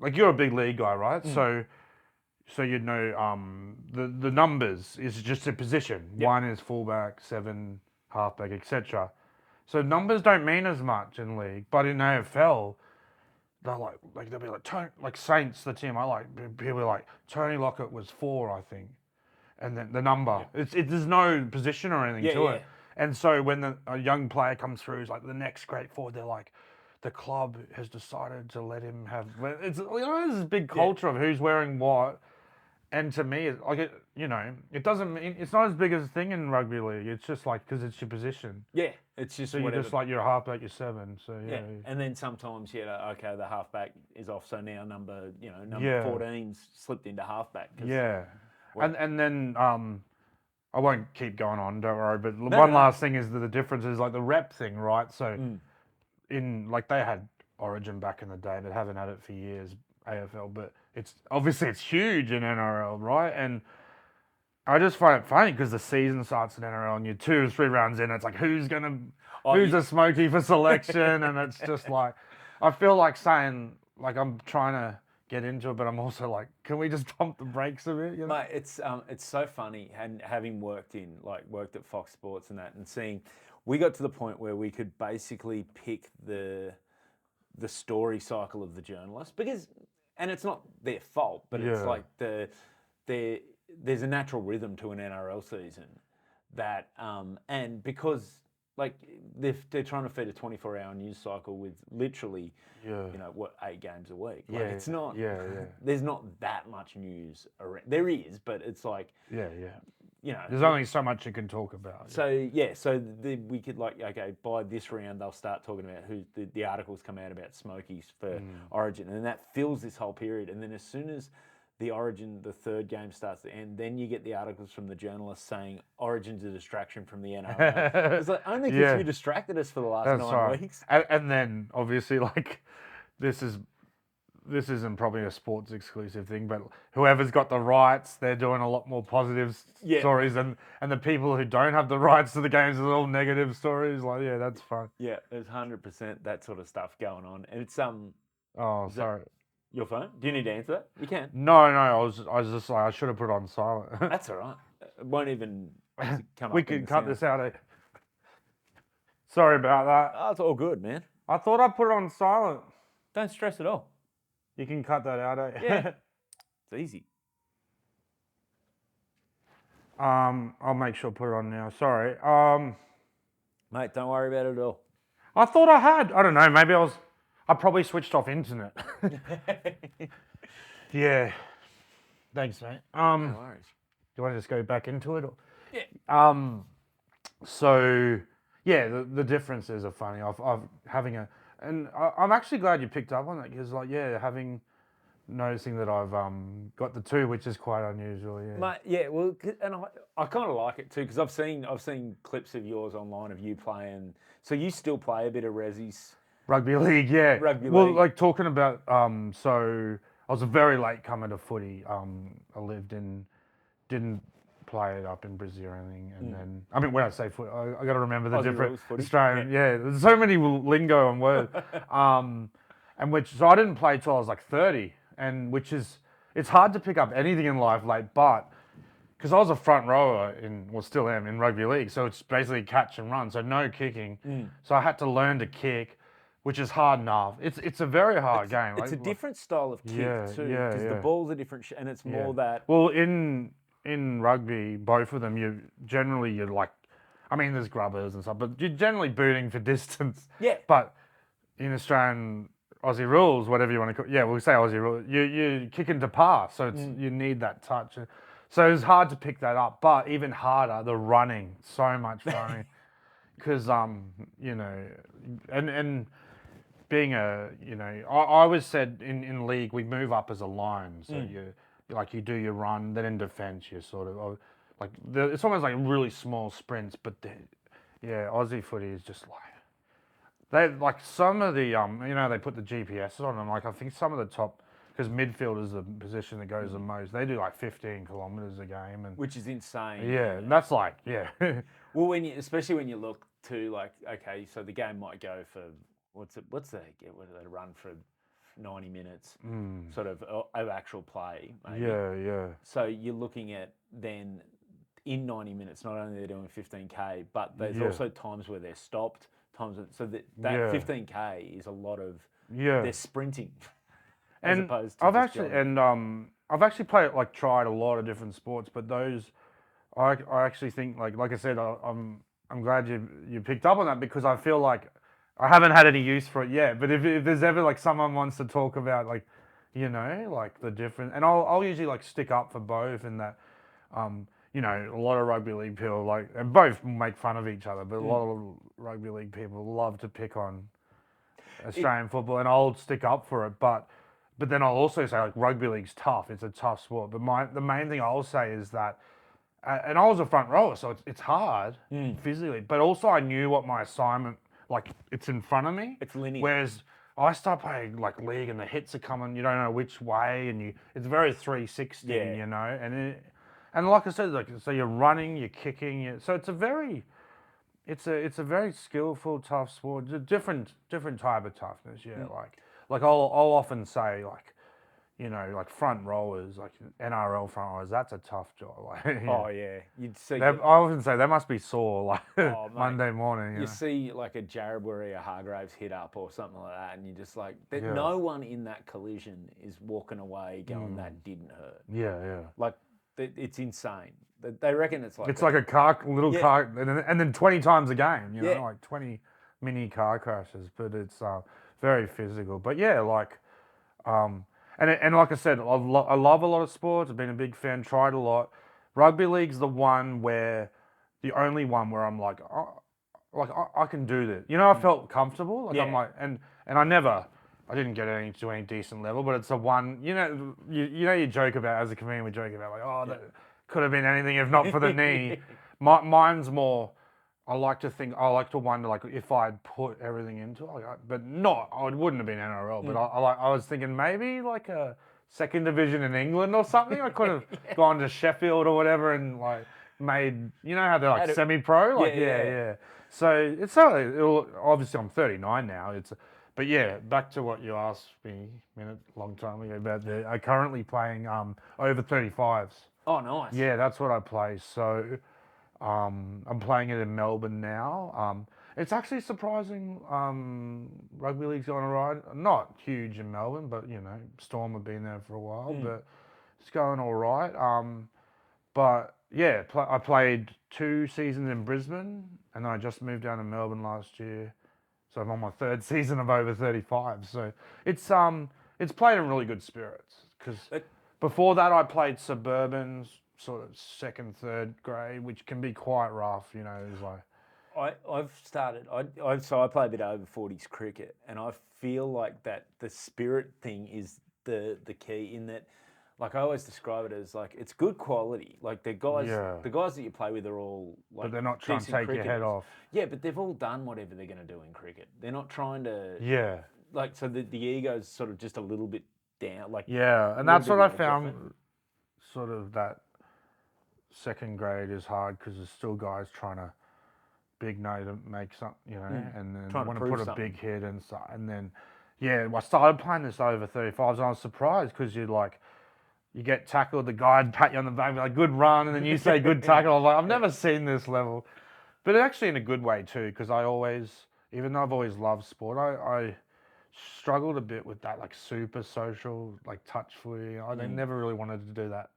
like you're a big league guy, right? So you'd know the numbers is just a position. Yep. 1 is fullback, 7 halfback, etc. So numbers don't mean as much in league, but in AFL. They'll be like Saints, the team I like. People are like, Tony Lockett was 4, I think, and then the number. There's no position or anything to it. And so when a young player comes through, who's like the next great forward, they're like, the club has decided to let him have. It's there's this big culture of who's wearing what. And to me, it doesn't mean, it's not as big as a thing in rugby league. It's just like, because it's your position. Yeah, it's just so you're just like, you're a halfback, you're 7. So and then sometimes okay, the halfback is off, so now number 14's slipped into halfback. And then I won't keep going on, don't worry. But last thing is that the difference is like the rep thing, right? So in like they had Origin back in the day, but haven't had it for years, AFL, but it's huge in NRL, right? And I just find it funny because the season starts in NRL and you're 2 or 3 rounds in. It's like who's a smoky for selection, and it's just like I feel like saying like I'm trying to get into it, but I'm also like, can we just pump the brakes a bit? You know? Mate, it's so funny, and having worked at Fox Sports and that, and seeing, we got to the point where we could basically pick the story cycle of the journalist and it's not their fault, but it's like there's a natural rhythm to an NRL season that and because like they're trying to feed a 24-hour news cycle with literally 8 games a week. Like it's not there's not that much news around. There is, but it's like there's only so much you can talk about. So we could by this round they'll start talking about who the articles come out about Smokies for Origin, and that fills this whole period. And then as soon as the third game starts to end, then you get the articles from the journalists saying Origin's a distraction from the NRL. It's like only because you distracted us for the last 9 weeks. And then obviously like this isn't probably a sports exclusive thing, but whoever's got the rights, they're doing a lot more positive stories, and the people who don't have the rights to the games are all negative stories. Like, that's fun. Yeah, there's 100% that sort of stuff going on, and it's Oh, sorry. Your phone? Do you need to answer that? You can. No, I was just like I should have put it on silent. That's all right. It won't even come up. We can cut this out. Sorry about that. Oh, it's all good, man. I thought I put it on silent. Don't stress at all. You can cut that out, Yeah. It's easy. I'll make sure to put it on now. Sorry. Mate, don't worry about it at all. I thought I had. I don't know. Maybe I probably switched off internet. Yeah. Thanks, mate. No worries. Do you want to just go back into it? Or? Yeah. So yeah, the differences are funny. And I'm actually glad you picked up on that because, like, noticing that I've got the 2, which is quite unusual. Yeah. Mate, well, and I kind of like it too because I've seen clips of yours online of you playing. So you still play a bit of Resi's rugby league, yeah. Rugby well, league. Like talking about so I was a very late comer to footy. I didn't play it up in Brisbane or anything, and then I mean when I say footy, I got to remember the Aussie different rules footy. Australian. Yeah, there's so many lingo and words. So I didn't play till I was like 30, and it's hard to pick up anything in life late, but because I was a front rower still am in rugby league, so it's basically catch and run, so no kicking. So I had to learn to kick, which is hard enough. It's a very hard game. It's a different style of kick too, because the balls are different, and it's more that. Well, in rugby, both of them, you're like, I mean, there's grubbers and stuff, but you're generally booting for distance. Yeah. But in Australian Aussie rules, whatever you want to call, we'll say Aussie rules. You're kicking to pass, so you need that touch. So it's hard to pick that up, but even harder, the running, so much running, because and being I always said in league we move up as a line, so you do your run, then in defence you sort of it's almost like really small sprints, but Aussie footy is just like some of the they put the GPS on them. Like I think some of the top, because midfield is the position that goes the most. They do like 15 kilometres a game, which is insane. Yeah, and that's like Well, especially when you look to like, okay, so the game might go for what do they run for 90 minutes, sort of actual play. Maybe. Yeah. So you're looking at then in 90 minutes, not only they're doing 15k, but there's also times where they're stopped. So that 15k is a lot of they're sprinting. As opposed to I've actually tried a lot of different sports, but those I actually think like I said, I'm glad you picked up on that because I feel like I haven't had any use for it yet. But if there's ever like someone wants to talk about like the different, and I'll usually stick up for both in that a lot of rugby league people and both make fun of each other, but a lot of rugby league people love to pick on Australian football, and I'll stick up for it, but then I'll also say rugby league's tough. It's a tough sport. But the main thing I'll say is that, and I was a front rower, so it's hard physically. But also I knew what my assignment it's in front of me. It's linear. Whereas I start playing league and the hits are coming. You don't know which way, and it's very 360. And and like I said, like so you're running, you're kicking, so it's a very skillful, tough sport. A different type of toughness. Yeah, like I'll often say like, like front rowers, like NRL front rowers, that's a tough job. Like, Oh yeah, you'd see. I often say they must be sore like Oh, mate, Monday morning. You see like a Jaraburi or Hargraves hit up or something like that, and you're just like, Yeah. no one in that collision is walking away going, that didn't hurt. Yeah. Like, it's insane. They reckon it's like It's like a little car, and then 20 times a game, Yeah. like 20 mini car crashes. But it's very physical. But yeah, like, and like I said, I love a lot of sports. I've been a big fan, tried a lot. Rugby league's the only one where I'm like, I can do this. I felt comfortable. Like I'm Yeah. like, and I didn't get to any decent level, but it's the one. You joke about, as a comedian, we joke about like, that could have been anything if not for the knee. Mine's more. I like to wonder like if I'd put everything into it, but not. It wouldn't have been NRL, but I was thinking maybe like a second division in England or something. I could have gone to Sheffield or whatever and like made. You know how they're like semi-pro, like yeah. So it's obviously I'm 39 now. But yeah, back to what you asked me a long time ago about I'm currently playing over 35s. Oh, nice. Yeah, that's what I play. So I'm playing it in Melbourne now. It's actually surprising. Rugby league's going alright. Not huge in Melbourne, but Storm have been there for a while, but it's going all right. But yeah, I played 2 seasons in Brisbane, and then I just moved down to Melbourne last year. So I'm on my 3rd season of over 35. So it's played in really good spirits because before that I played suburbans, sort of 2nd, 3rd grade, which can be quite rough. It's like I've started. I play a bit of over 40s cricket, and I feel like that the spirit thing is the key in that. Like I always describe it as like it's good quality. Like the guys that you play with are all like. But they're not trying to take your head off. Yeah, but they've all done whatever they're going to do in cricket. They're not trying to. Yeah. Like so, the ego's sort of just a little bit down. Like yeah, and that's what I found. Sort of that 2nd grade is hard because there's still guys trying to big no to make something, and then want to put a big hit and so, and then I started playing this over 35s and I was surprised because you get tackled, the guy would pat you on the back, be like, good run, and then you say good tackle. I was like, I've never seen this level. But actually in a good way too, because even though I've always loved sport, I struggled a bit with that, like super social, like touch footy. I never really wanted to do that,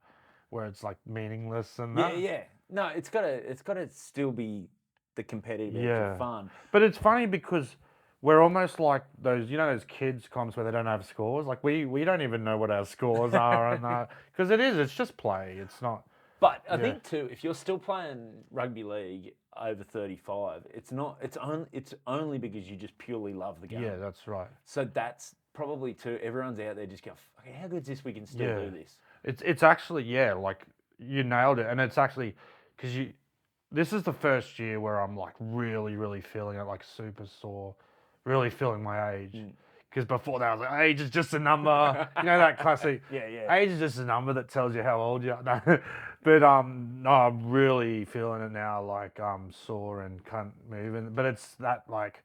where it's like meaningless and that. Yeah. No, it's gotta still be the competitive edge of fun. But it's funny because we're almost like those kids comps where they don't have scores. Like we don't even know what our scores are, and because it's just play. It's not. But I think too, if you're still playing rugby league over 35, it's only because you just purely love the game. Yeah, that's right. So that's probably too. Everyone's out there just going, okay, how good's this? We can still do this. It's actually like you nailed it, and it's actually because this is the first year where I'm like really, really feeling it, like super sore, really feeling my age. Because before that, I was like, age is just a number. That classic. Age is just a number that tells you how old you are. No. But no, I'm really feeling it now. Like I'm sore and can't move. But it's that like,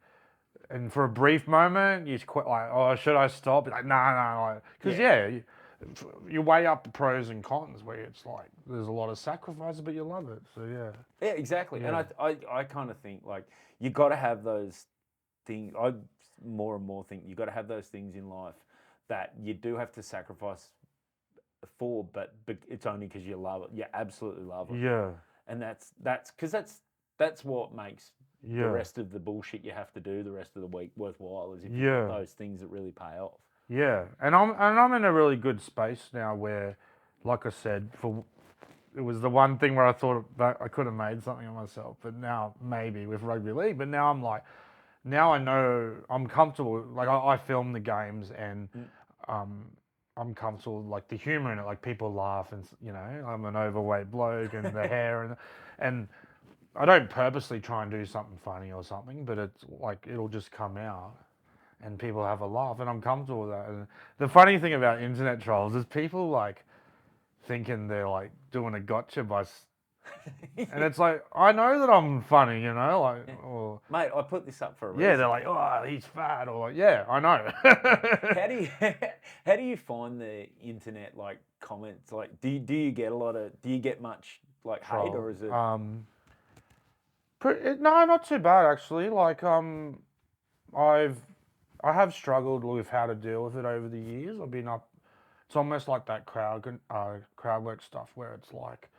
and for a brief moment, you're quite like, oh, should I stop? Like, no, because you weigh up the pros and cons where it's like there's a lot of sacrifices, but you love it. So yeah, exactly. And I kind of think like you got to have those things. I more and more think you got to have those things in life that you do have to sacrifice for, but it's only because you love it. You absolutely love it. Yeah. And that's because that's what makes the rest of the bullshit you have to do the rest of the week worthwhile. Is if you got those things that really pay off. Yeah, and I'm in a really good space now where, like I said, it was the one thing where I thought that I could have made something of myself, but now maybe with rugby league. But now I'm like, now I know I'm comfortable. Like I film the games and I'm comfortable. Like the humor in it, like people laugh and I'm an overweight bloke and the hair and I don't purposely try and do something funny or something, but it's like it'll just come out. And people have a laugh, and I'm comfortable with that. And the funny thing about internet trolls is people like thinking they're like doing a gotcha and it's like, I know that I'm funny, you know, like, or Mate, I put this up for a reason. yeah, they're like, oh, he's fat, or like, yeah, I know. How do you find the internet like comments? Like, do you get much like hate, or is it? No, not too bad actually. Like, I have struggled with how to deal with it over the years. I've been up. It's almost like that crowd work stuff where it's like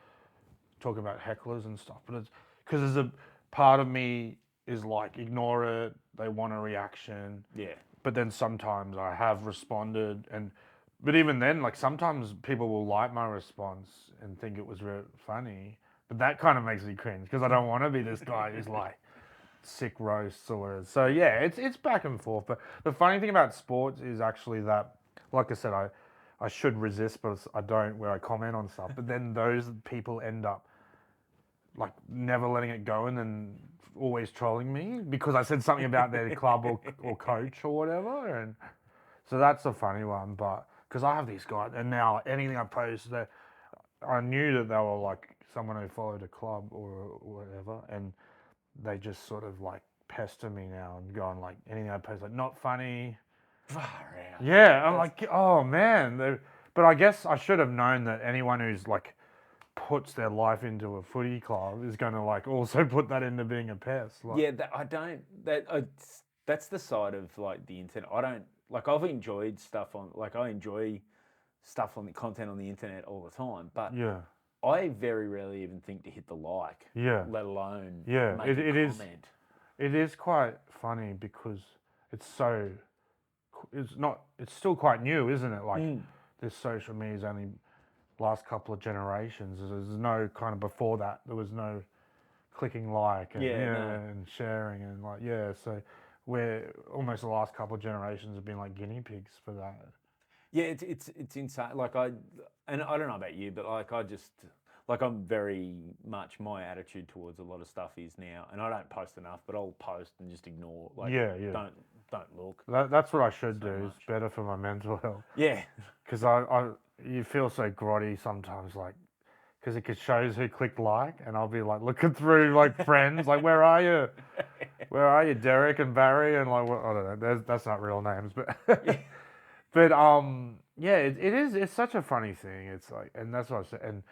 talking about hecklers and stuff. But it's because there's a part of me is like ignore it. They want a reaction. Yeah. But then sometimes I have responded, but even then, like sometimes people will like my response and think it was funny. But that kind of makes me cringe because I don't want to be this guy who's like sick roasts or whatever. So yeah, it's back and forth. But the funny thing about sports is actually that, like I said, I should resist, but I don't, where I comment on stuff. But then those people end up like never letting it go and then always trolling me because I said something about their club or coach or whatever. And so that's a funny one. But because I have these guys, and now anything I post, I knew that they were like someone who followed a club or whatever, and they just sort of like pester me now and going like anything I post like not funny. Far out. Yeah, I'm like, oh man. But I guess I should have known that anyone who's like puts their life into a footy club is going to like also put that into being a pest. Like, Yeah, that's the side of like the internet. I don't like. I've enjoyed stuff on like I enjoy stuff on the content on the internet all the time, but yeah, I very rarely even think to hit the like. Yeah. Let alone Yeah, make a comment. it is quite funny because it's so, it's still quite new, isn't it? Like this social media's only last couple of generations. There's no kind of before that. There was no clicking like and, and sharing and like, yeah. So we're almost the last couple of generations have been like guinea pigs for that. Yeah, it's insane. Like I don't know about you, but like I just like I'm very much my attitude towards a lot of stuff is now, and I don't post enough, but I'll post and just ignore. Like don't look. That's what I should do. It's better for my mental health. Yeah, because you feel so grotty sometimes, like because it shows who clicked like, and I'll be like looking through like friends, like where are you, Derek and Barry, and like I don't know, that's not real names, but but yeah, it's such a funny thing. It's like, and that's what I said, and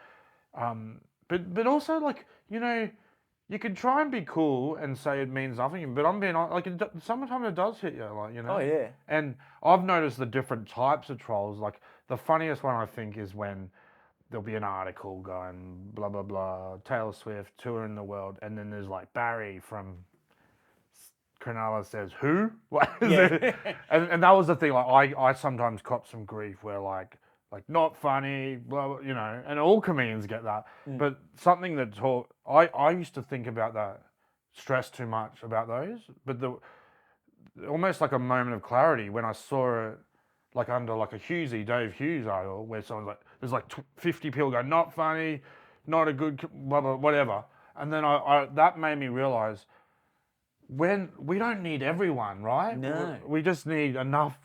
but also like you can try and be cool and say it means nothing, but I'm being like sometimes it does hit you, like Oh yeah. And I've noticed the different types of trolls. Like the funniest one I think is when there'll be an article going blah blah blah, Taylor Swift touring the world, and then there's like Barry from Cronulla says who? Yeah. and that was the thing. Like I sometimes cop some grief where like not funny, blah, blah, and all comedians get that. But something that I used to think about that, stress too much about those, but almost like a moment of clarity when I saw it, like under like a Dave Hughes article where someone's like, there's like 50 people go, not funny, not a good, blah, blah, whatever. And then I that made me realize when we don't need everyone, right? No. We just need enough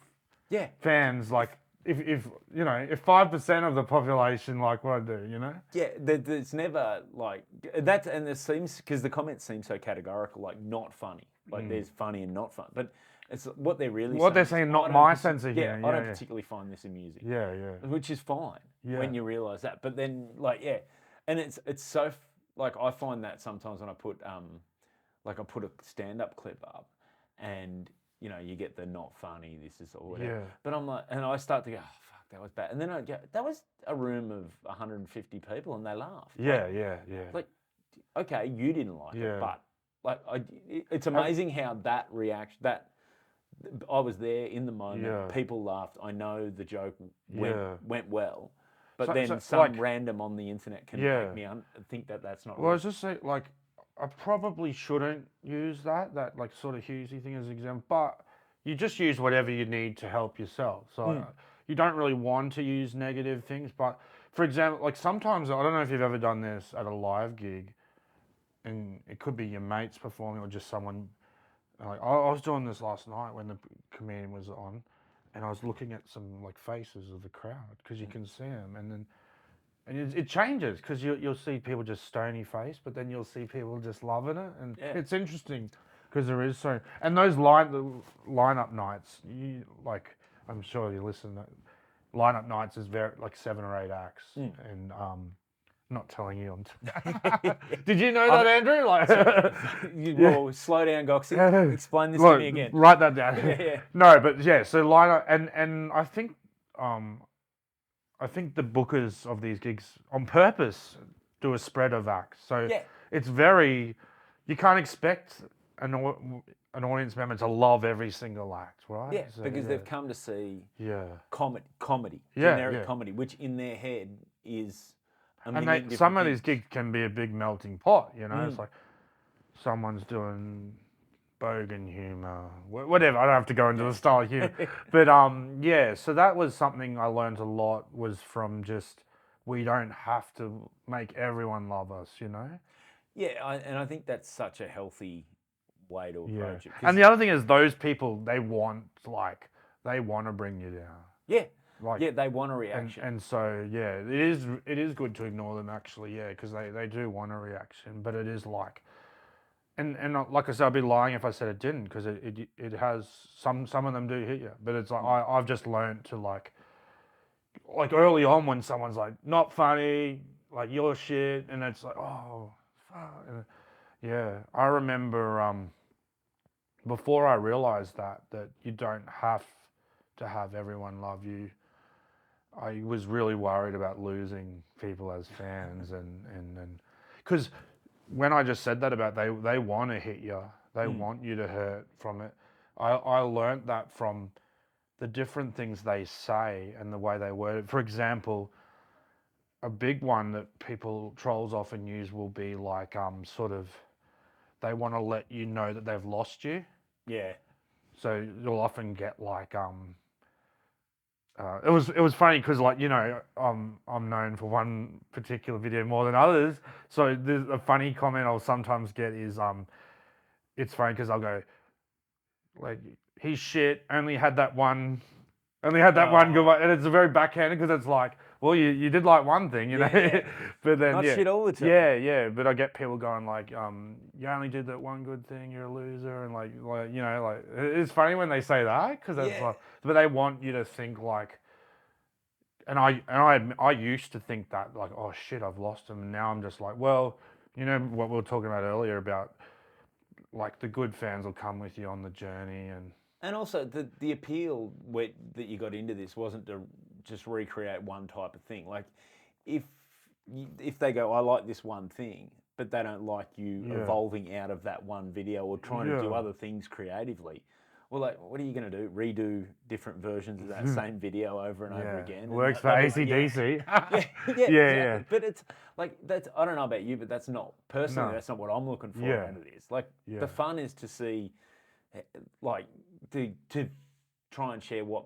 Yeah. fans, like, if 5% of the population like what I do, Yeah, there's never like that, and it seems because the comments seem so categorical, like not funny. Like there's funny and not fun, but it's what they're really what they're saying. saying, not my sense of Yeah, humor. I don't particularly find this amusing. Yeah, yeah. Which is fine when you realise that. But then and it's so like I find that sometimes when I put like I put a stand-up clip up, and you get the not funny, this is or whatever. Yeah. But I'm like, and I start to go, oh, fuck, that was bad. And then I go, that was a room of 150 people and they laughed. Yeah, like, yeah. Like, okay, you didn't like Yeah. it, but like it's amazing how that reaction, that I was there in the moment, Yeah. people laughed. I know the joke went well, but So- then so, some like- random on the internet can Yeah. make me think that that's not Well, I right. was just saying, like, I probably shouldn't use that like sort of Hughesy thing as an example, but you just use whatever you need to help yourself. So you don't really want to use negative things, but for example, like sometimes, I don't know if you've ever done this at a live gig, and it could be your mates performing or just someone. Like I was doing this last night when the comedian was on, and I was looking at some like faces of the crowd because you can see them, and then And it changes because you'll see people just stony face, but then you'll see people just loving it, and it's interesting because there is so. And those lineup nights, I'm sure you listen. Lineup nights is very like 7 or 8 acts, and not telling you. Did you know that, Andrew? Like, well, slow down, Goxie. Explain this to me again. Write that down. Yeah. No, but yeah. So lineup, and I think the bookers of these gigs on purpose do a spread of acts. So it's very, you can't expect an audience member to love every single act, right? Yeah, So, because they've come to see comedy, Yeah, generic comedy, which in their head is a and million some different of these things. gigs can be a big melting pot, you know. It's like someone's doing bogan humor, whatever. I don't have to go into the style of humor, but yeah. So that was something I learned a lot, was from just, we don't have to make everyone love us, you know. Yeah, and I think that's such a healthy way to approach it. And the other thing is, those people, they want to bring you down. Yeah, Like, they want a reaction. And so it is good to ignore them, actually, because they do want a reaction, but it is like. And like I said, I'd be lying if I said it didn't, because it has some of them do hit you, but it's like I've just learned to like early on, when someone's like, not funny, like, you're shit, and it's like, oh fuck. Yeah, I remember before I realized that you don't have to have everyone love you, I was really worried about losing people as fans, and because when I just said that about they want to hit you, they want you to hurt from it. I learned that from the different things they say and the way they word it. For example, a big one that trolls often use will be like sort of, they want to let you know that they've lost you. Yeah. So you'll often get like it was funny because, like, you know, I'm known for one particular video more than others. So there's a funny comment I'll sometimes get is it's funny because I'll go like, he's shit, only had that one good one, and it's a very backhanded, because it's like, well, you did like one thing, you know, but then not shit all the time. Yeah, but I get people going like, you only did that one good thing, you're a loser, and like you know, like, it's funny when they say that, because it's like, but they want you to think like, and I used to think that, like, oh shit, I've lost him, and now I'm just like, well, you know what we were talking about earlier about, like, the good fans will come with you on the journey. And also the appeal that you got into this wasn't to just recreate one type of thing. Like, if they go, I like this one thing, but they don't like you evolving out of that one video or trying to do other things creatively. Well, like, what are you going to do? Redo different versions of that same video over and over again? Works for AC/DC. Yeah. But it's like, I don't know about you, but that's not, personally, that's not what I'm looking for out of this. Like, the fun is to see, like, to try and share what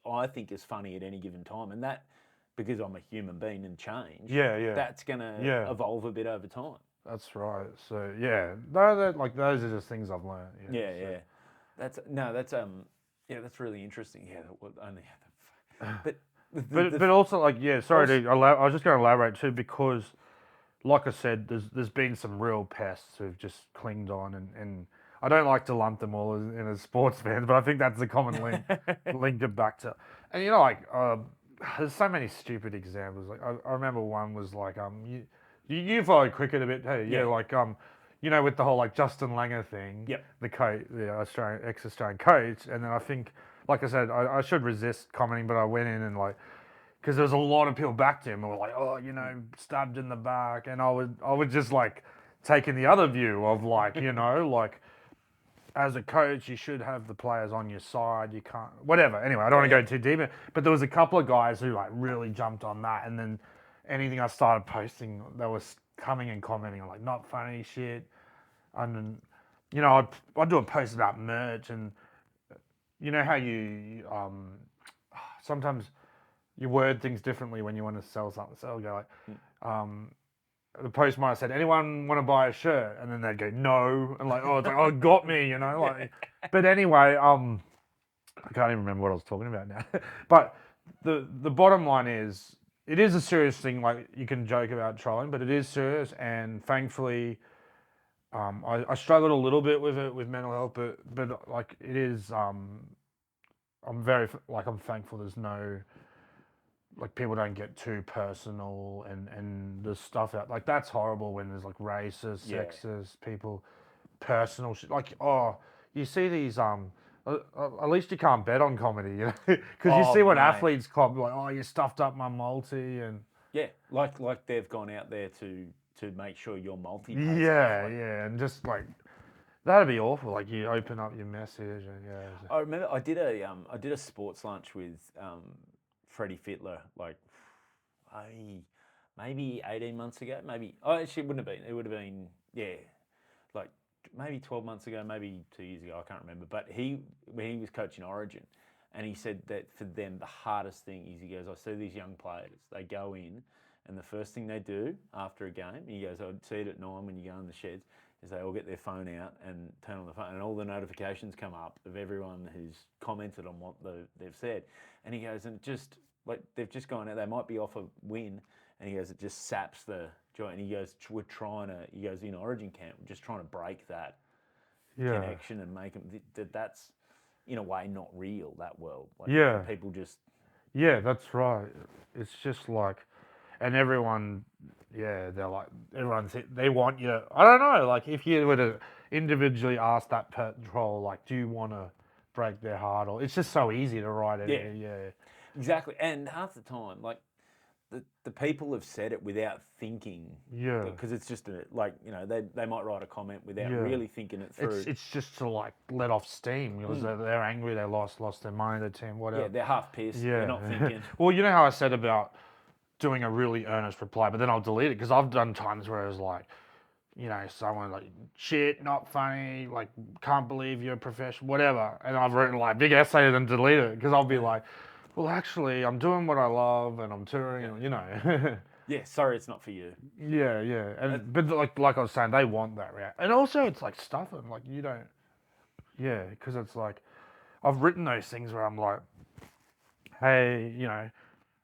I think is funny at any given time, and that, because I'm a human being and change, that's gonna evolve a bit over time. That's right. So like, those are just things I've learned. That's really interesting. But also, like, sorry, I was just going to elaborate too, because, like I said, there's been some real pests who've just clinged on, and I don't like to lump them all in as sports fans, but I think that's a common link it back to. And, you know, like, there's so many stupid examples. Like, I remember one was like, you follow cricket a bit, hey? Yeah, like, you know, with the whole, like, Justin Langer thing, the coach, the ex-Australian coach, and then I think, like I said, I should resist commenting, but I went in and, like, because there was a lot of people back to him who were like, oh, you know, stabbed in the back, and I would just, like, taking the other view of, like, you know, like, as a coach, you should have the players on your side. You can't, whatever. Anyway, I don't want to go too deep, but there was a couple of guys who, like, really jumped on that, and then anything I started posting, they was coming and commenting on, like, not funny shit, and then, you know, I'd do a post about merch, and you know how you sometimes you word things differently when you want to sell something. So I'll go like, the post might have said, anyone want to buy a shirt? And then they'd go, no. And like, oh, it's like, oh, it got me, you know? Like, but anyway, I can't even remember what I was talking about now. But the bottom line is, it is a serious thing. Like you can joke about trolling, but it is serious. And thankfully, I struggled a little bit with it with mental health, but like it is. I'm very I'm thankful. There's no like people don't get too personal and the stuff out like that's horrible when there's like racist, sexist people, personal shit. Like you see these at least you can't bet on comedy, you know, because you see what athletes cop like you stuffed up my multi and like they've gone out there to make sure your multi. Yeah, and just like that'd be awful. Like you open up your message and I remember I did a sports lunch with Freddie Fittler like maybe 18 months ago, maybe actually it wouldn't have been. It would have been like maybe 12 months ago, maybe 2 years ago. I can't remember. But when he was coaching Origin, and he said that for them the hardest thing is he goes, I see these young players, they go in, and the first thing they do after a game, he goes, I'd see it at 9 when you go in the sheds, is they all get their phone out and turn on the phone, and all the notifications come up of everyone who's commented on what they've said. And he goes, and just like they've just gone out, they might be off a win, and he goes, it just saps the joy. And he goes, he goes, in Origin camp, we're just trying to break that connection and make them, that's in a way not real, that world. Like, people just... Yeah, that's right. It's just like, and everyone, they're like, they want you to, I don't know, like if you were to individually ask that troll, like, do you want to break their heart? Or it's just so easy to write it. Yeah. Exactly. And half the time, like, the people have said it without thinking. Yeah. Because it's just they might write a comment without really thinking it through. It's just to like let off steam because they're angry, they lost their money, their team, whatever. Yeah, they're half pissed. They're not thinking. Well, you know how I said about doing a really earnest reply, but then I'll delete it because I've done times where it's like, you know, someone like, shit, not funny, like, can't believe you're a professional, whatever. And I've written like big essay and then delete it because I'll be like, well, actually, I'm doing what I love and I'm touring, you know. Yeah, sorry, it's not for you. Yeah. And but like I was saying, they want that reaction. And also, it's like stuffing. Like you don't. Yeah, because it's like I've written those things where I'm like, hey, you know,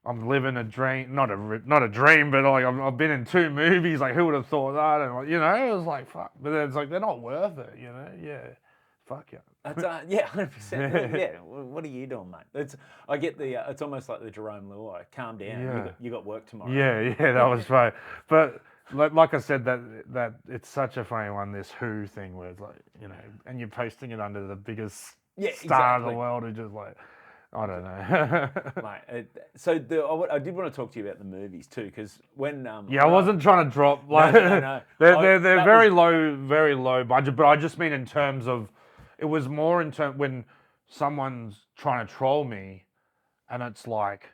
I'm living a dream, not a dream, but like I've been in 2 movies. Like who would have thought that? And like, you know, it was like fuck. But then it's like they're not worth it. You know. Yeah. Fuck yeah. That's 100%. Yeah. What are you doing, mate? I get the. It's almost like the Jerome Lewis. Calm down. Yeah. You got work tomorrow. Yeah. That was right. But like I said, that it's such a funny one. This Who thing where it's like, you know, and you're posting it under the biggest star in the world who just like, I don't know. Mate, so I did want to talk to you about the movies too, because when I wasn't trying to drop like no. they're very low budget, but I just mean in terms of. It was more in terms when someone's trying to troll me, and it's like,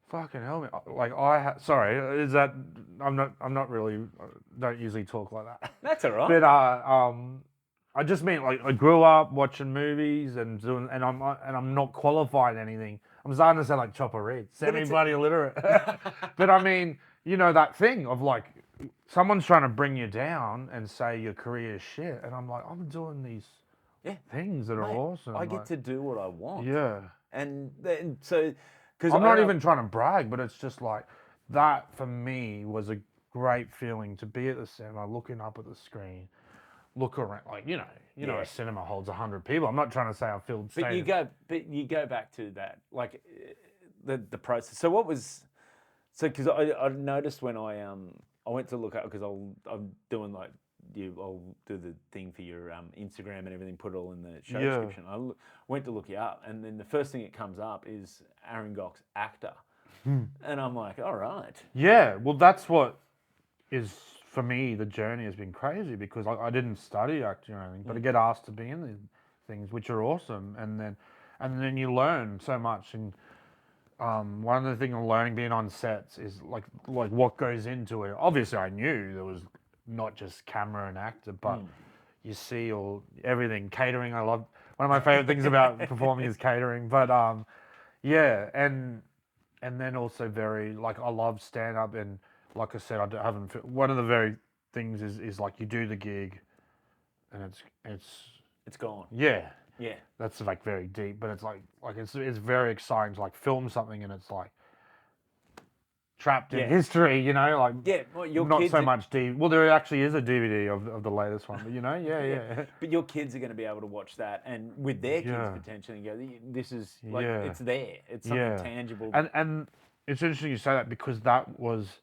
fucking hell, man. Like sorry, is that I'm not really don't usually talk like that. That's all right. But I just mean like I grew up watching movies and I'm not qualified in anything. I'm starting to sound like Chopper Reed, semi-bloody illiterate. But I mean, you know that thing of like someone's trying to bring you down and say your career is shit, and I'm like, I'm doing these. Things that are awesome. I get to do what I want. Yeah. And then, so... Because I'm not even trying to brag, but it's just like, that for me was a great feeling to be at the cinema, looking up at the screen, look around, like, you know, a cinema holds 100 people. I'm not trying to say I filled stadium. But you go back to that, like, the process. So what was... So, because I noticed when I went to look up, because I'm doing like, I'll do the thing for your Instagram and everything, put it all in the show description. I went to look you up, and then the first thing that comes up is Aaron Gocs, actor. And I'm like, all right. Yeah, well, that's what is, for me, the journey has been crazy, because I didn't study acting or anything, but I get asked to be in these things, which are awesome. And then you learn so much. And one of the things I'm learning being on sets is like what goes into it. Obviously, I knew there was not just camera and actor, but you see everything. Catering, I love. One of my favorite things about performing is catering. But and then also very like I love stand up, and like I said, I haven't. One of the very things is like you do the gig, and it's gone. Yeah. That's like very deep, but it's like it's very exciting to like film something, and it's like trapped in Yeah. history, you know, like Yeah, well, your not kids so are- much Well, there actually is a DVD of the latest one, but you know, yeah. But your kids are going to be able to watch that, and with their kids Yeah. potentially, and go, this is like Yeah. it's there. It's something tangible. And it's interesting you say that because that was,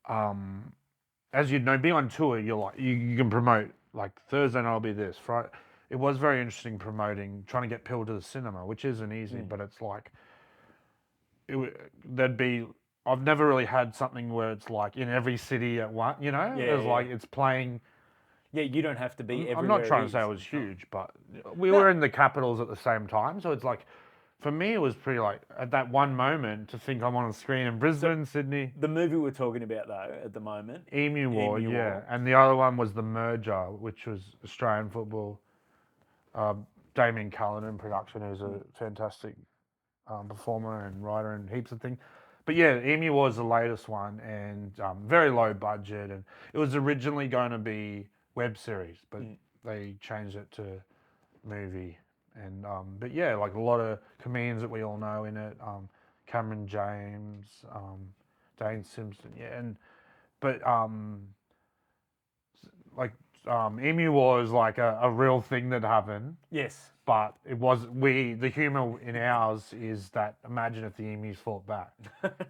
as you know, being on tour, you're like you can promote like Thursday night I'll be this. Friday, it was very interesting promoting, trying to get people to the cinema, which isn't easy, but it's like there'd be. I've never really had something where it's like in every city at once. You know, there's like it's playing. Yeah, you don't have to be everywhere. I'm not trying to say it was huge, but we were in the capitals at the same time, so it's like. For me, it was pretty like at that one moment to think I'm on a screen in Brisbane, Sydney. The movie we're talking about though at the moment, Emu War, Emu yeah. War. And the other one was The Merger, which was Australian football. Damien Cullinan production, who's a fantastic performer and writer and heaps of things. But yeah, Emu War was the latest one and very low budget. And it was originally going to be web series, but they changed it to movie. And but yeah, like a lot of comedians that we all know in it. Cameron James, Dane Simpson, yeah, and but like Emu War is like a real thing that happened. Yes. But it was the humor in ours is that imagine if the emus fought back,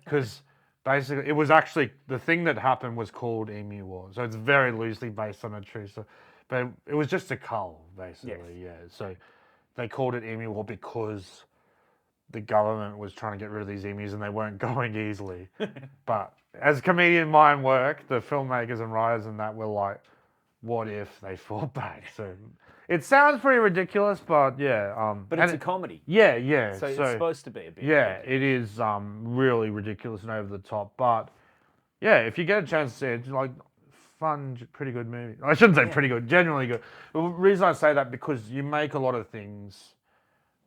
because basically it was actually the thing that happened was called Emu War, so it's very loosely based on a true story, but it was just a cull basically, yeah. So they called it Emu War because the government was trying to get rid of these emus and they weren't going easily. But as comedian mind work, the filmmakers and writers and that were like, what if they fought back? So it sounds pretty ridiculous, but yeah. But it's a comedy. Yeah, yeah. So it's supposed to be a bit. Yeah, it is really ridiculous and over the top. But yeah, if you get a chance to see it, it's like fun, pretty good movie. I shouldn't say pretty good, genuinely good. The reason I say that because you make a lot of things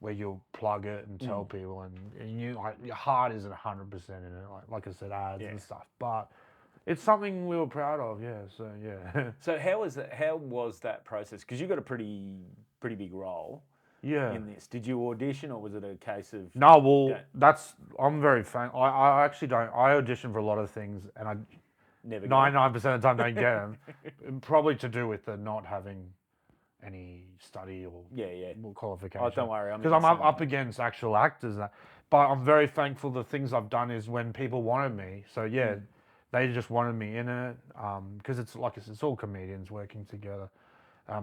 where you'll plug it and tell people, and you like your heart isn't 100% in it, like I said, ads and stuff. But it's something we were proud of, yeah. So yeah. So how was that process? Because you got a pretty big role. Yeah. In this, did you audition or was it a case of? No, well, I'm very thankful. I actually don't. I audition for a lot of things, and I Never 99% of the time don't get them. Probably to do with the not having any study or qualification. Oh, don't worry, because I'm up against actual actors. But I'm very thankful. The things I've done is when people wanted me. So yeah, they just wanted me in it. Because it's like it's all comedians working together.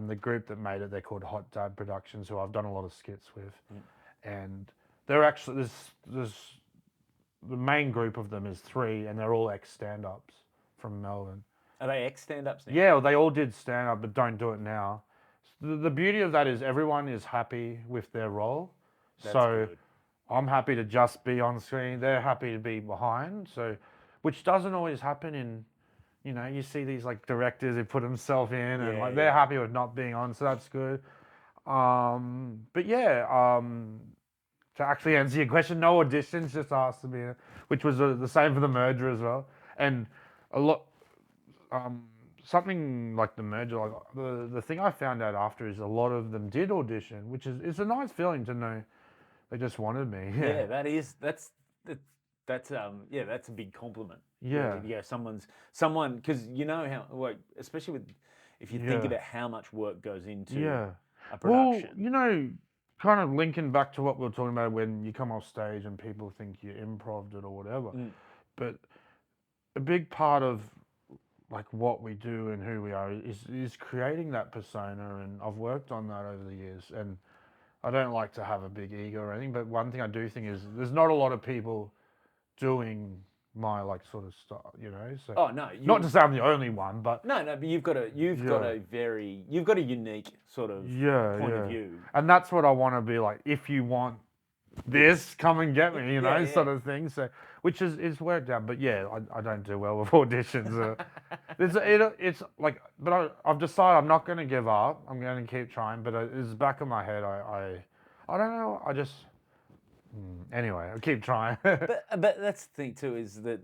The group that made it, they're called Hot Dad Productions, who I've done a lot of skits with, and they're actually there's the main group of them is 3, and they're all ex stand-ups from Melbourne. Are they ex stand-ups now? Yeah, well, they all did stand-up, but don't do it now. The beauty of that is everyone is happy with their role. That's so good. I'm happy to just be on screen. They're happy to be behind. So, which doesn't always happen in, you know, you see these like directors who put themselves in and like they're happy with not being on. So that's good. But yeah, to actually answer your question, no auditions, just asked to be in it, which was the same for The Merger as well. And a lot, something like The Merger, like the thing I found out after is a lot of them did audition, which is it's a nice feeling to know they just wanted me. Yeah, that's a big compliment. Yeah. Really. Yeah, someone because you know how like especially with if you think about how much work goes into a production. Well, you know, kind of linking back to what we were talking about when you come off stage and people think you improv'd it or whatever. But a big part of like what we do and who we are is creating that persona, and I've worked on that over the years. And I don't like to have a big ego or anything, but one thing I do think is there's not a lot of people doing my like sort of style, you know. So oh no, not to say I'm the only one, but no, but you've got a unique sort of point of view, and that's what I want to be like. If you want this, come and get me, you know, sort of thing. So which is worked out, but yeah, I don't do well with auditions. It's like, but I've decided I'm not going to give up. I'm going to keep trying, but it's back of my head. I don't know. I just. Anyway, I'll keep trying. but that's the thing too, is that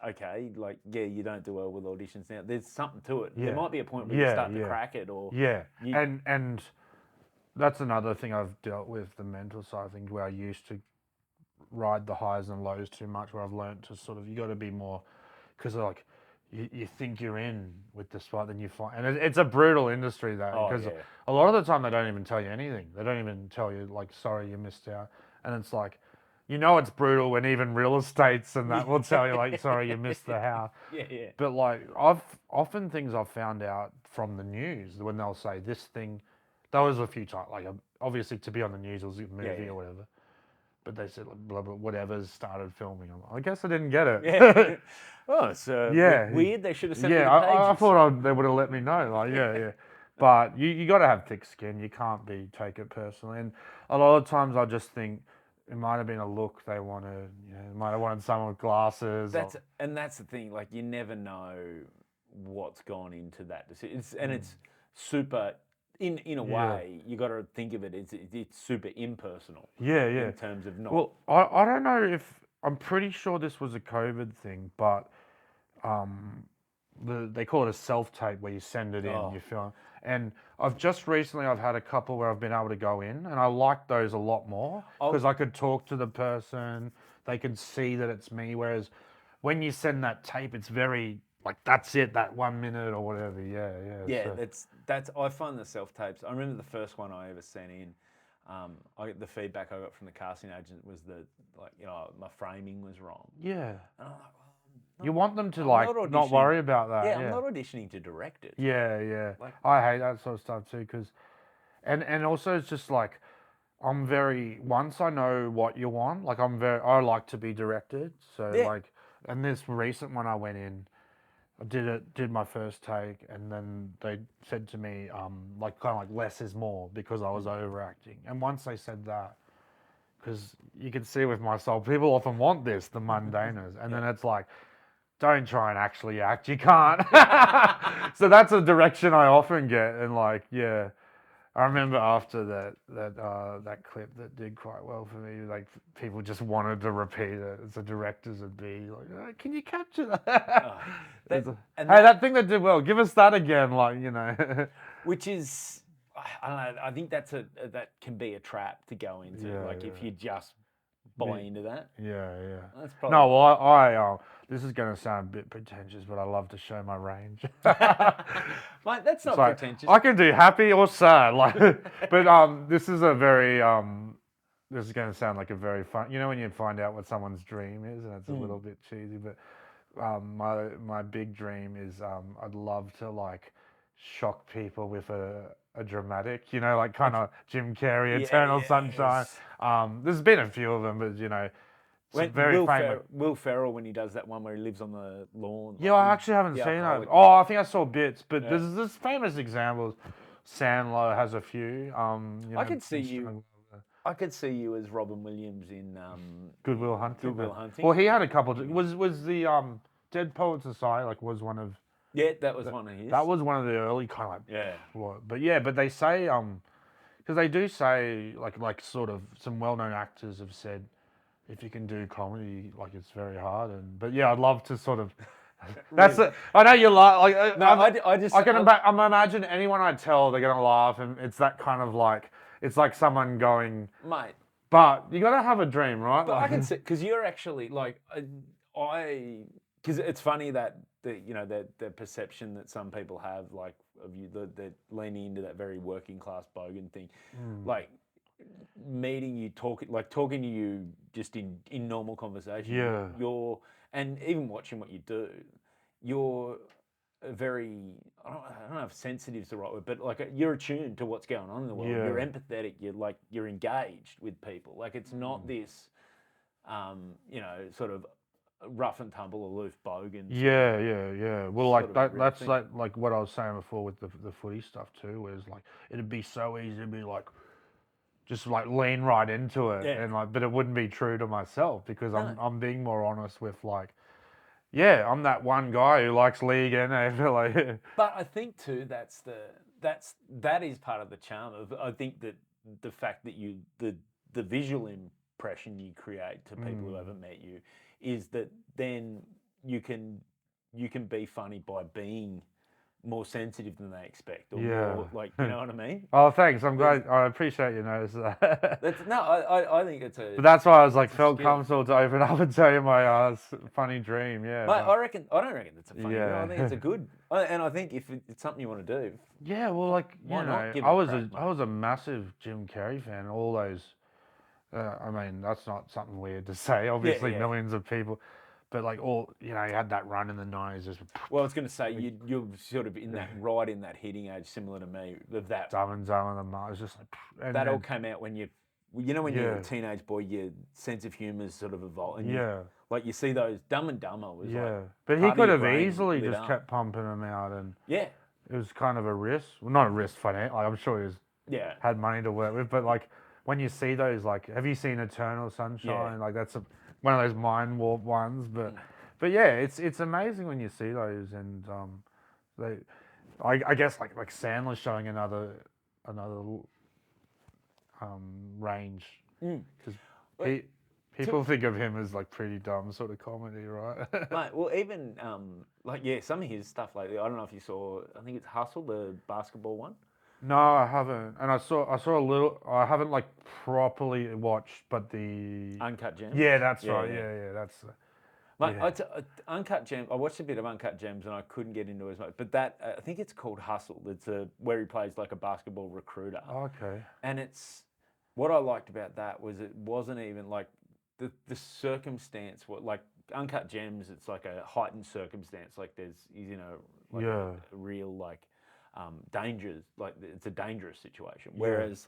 okay, like you don't do well with auditions now. There's something to it. Yeah. There might be a point where you start to crack it, or and that's another thing I've dealt with, the mental side of things, where I used to ride the highs and lows too much. Where I've learned to sort of, you got to be more, because like you think you're in with the spot, then you find, and it's a brutal industry though, because a lot of the time they don't even tell you anything. They don't even tell you like, sorry, you missed out, and it's like, you know, it's brutal when even real estates and that will tell you like, sorry, you missed the house. Yeah. But like, I've often things I've found out from the news when they'll say this thing. That was a few times, like obviously to be on the news, it was a movie or whatever. But they said like blah blah whatever's started filming. I'm like, I guess I didn't get it. Yeah. Oh, it's Yeah. weird. They should have sent me the I pages. thought they would have let me know. Like, yeah. But you got to have thick skin. You can't take it personally. And a lot of times I just think it might have been a look they wanted. You know, they might have wanted someone with glasses. That's the thing. Like, you never know what's gone into that decision. It's super. In a way, you got to think of it. It's super impersonal. Yeah. In terms of not. Well, I don't know if I'm pretty sure this was a COVID thing, but they call it a self tape where you send it in, you film. And I've had a couple where I've been able to go in, and I like those a lot more because I could talk to the person, they could see that it's me. Whereas when you send that tape, it's very like, that's it, that 1 minute or whatever. Yeah. That's. I find the self tapes. I remember the first one I ever sent in. The feedback I got from the casting agent was that, like, you know, my framing was wrong. Yeah. And I'm like, well, you want them to not worry about that. Yeah, I'm not auditioning to direct it. Yeah. Like, I hate that sort of stuff too, because, and also it's just like, once I know what you want, like I like to be directed. So like, and this recent one I went in, I did my first take, and then they said to me, like, kind of like less is more, because I was overacting. And once they said that, because you can see with my soul, people often want this, the mundaners, and then it's like, don't try and actually act, you can't. So that's a direction I often get, and like, yeah. I remember after that clip that did quite well for me, like people just wanted to repeat it. As the directors would be like, oh, "Can you capture that?" That thing that did well, give us that again, like, you know. Which is, I don't know. I think that can be a trap to go into. If you just buy into that. Yeah. That's probably. No, well, I this is going to sound a bit pretentious, but I love to show my range. Mate, that's not pretentious. I can do happy or sad, like, but this is a very this is going to sound like a very fun. You know, when you find out what someone's dream is, and it's a little bit cheesy, but my big dream is I'd love to like shock people with a dramatic, you know, like kind of Jim Carrey, Eternal Sunshine. There's been a few of them, but you know. Will Ferrell, when he does that one where he lives on the lawn. Yeah, I actually haven't seen that. Oh, I think I saw bits, but there's famous examples. Sandler has a few. I could see you. I could see you as Robin Williams in Good Will Hunting. Good Will Hunting. Well, he had a couple. Was the Dead Poets Society was one of? Yeah, that was one of his. That was one of the early kind of but they say because they do say like sort of some well-known actors have said, if you can do comedy, like it's very hard, but I'd love to sort of. That's it. I know you like. No, I'm imagine anyone I tell, they're gonna laugh, and it's that kind of like, it's like someone going, mate. But you gotta have a dream, right? But I can see, because you're actually like, because it's funny that the perception that some people have, like, of you, that leaning into that very working class bogan thing, like. Meeting you, talking to you just in normal conversation. And even watching what you do, you're very, I don't know if sensitive is the right word, but like you're attuned to what's going on in the world. You're empathetic. You're engaged with people. Like, it's not this, sort of rough and tumble, aloof bogan. Yeah. Well, like that's like what I was saying before with the footy stuff too. Whereas like it'd be so easy to be like. Just like lean right into it, and like, but it wouldn't be true to myself because I'm being more honest with like, I'm that one guy who likes league and AFL. But I think too that is part of the charm of, I think, that the fact that the visual impression you create to people who haven't met you is that then you can be funny by being more sensitive than they expect, or Yeah. more like, you know what I mean? Oh, thanks. I'm glad. I appreciate you noticed that. That's no, I think it's a. But that's why I was like, it's a felt skill. comfortable to open up and tell you my funny dream. Yeah. Mate, but- I don't reckon it's a funny. Yeah. I think it's a good, and I think if it's something you want to do, Yeah, well, like you Why not know, give it I a was crack, I was a massive Jim Carrey fan. All those, I mean, that's not something weird to say. Obviously, yeah. millions of people, but like all, you know, you had that run in the '90s, just well, I was going to say you're sort of in that right in that hitting age, similar to me. Of that Dumb and Dumber, and it was just like, and that all then, came out when when you're a Yeah. teenage boy, your sense of humour is sort of evolved. And yeah, like you see those Dumb and Dumber was yeah. like, But he part of could your have brain easily lit just up. kept pumping them out, and Yeah, it was kind of a risk. Well, not a risk financial. Like, I'm sure he was yeah. had money to work with, but like when you see those, like, have you seen Eternal Sunshine? Like that's one of those mind warp ones, but yeah, it's amazing when you see those, and they, I guess like Sandler's showing another range because people think of him as like pretty dumb sort of comedy, right? Mate, well, even like some of his stuff lately. I don't know if you saw. I think it's Hustle, the basketball one. No, I haven't, and I saw a little. I haven't like properly watched, but the Uncut Gems. yeah, that's Yeah, right. yeah. Yeah, that's. Mate, Yeah. Uncut Gems. I watched a bit of Uncut Gems and I couldn't get into it as much. But that I think it's called Hustle. It's where he plays like a basketball recruiter. Okay. And it's what I liked about that was it wasn't even like the circumstance. What like Uncut Gems? It's like a heightened circumstance. Like there's like Yeah. a real like dangers. Like it's a dangerous situation. Whereas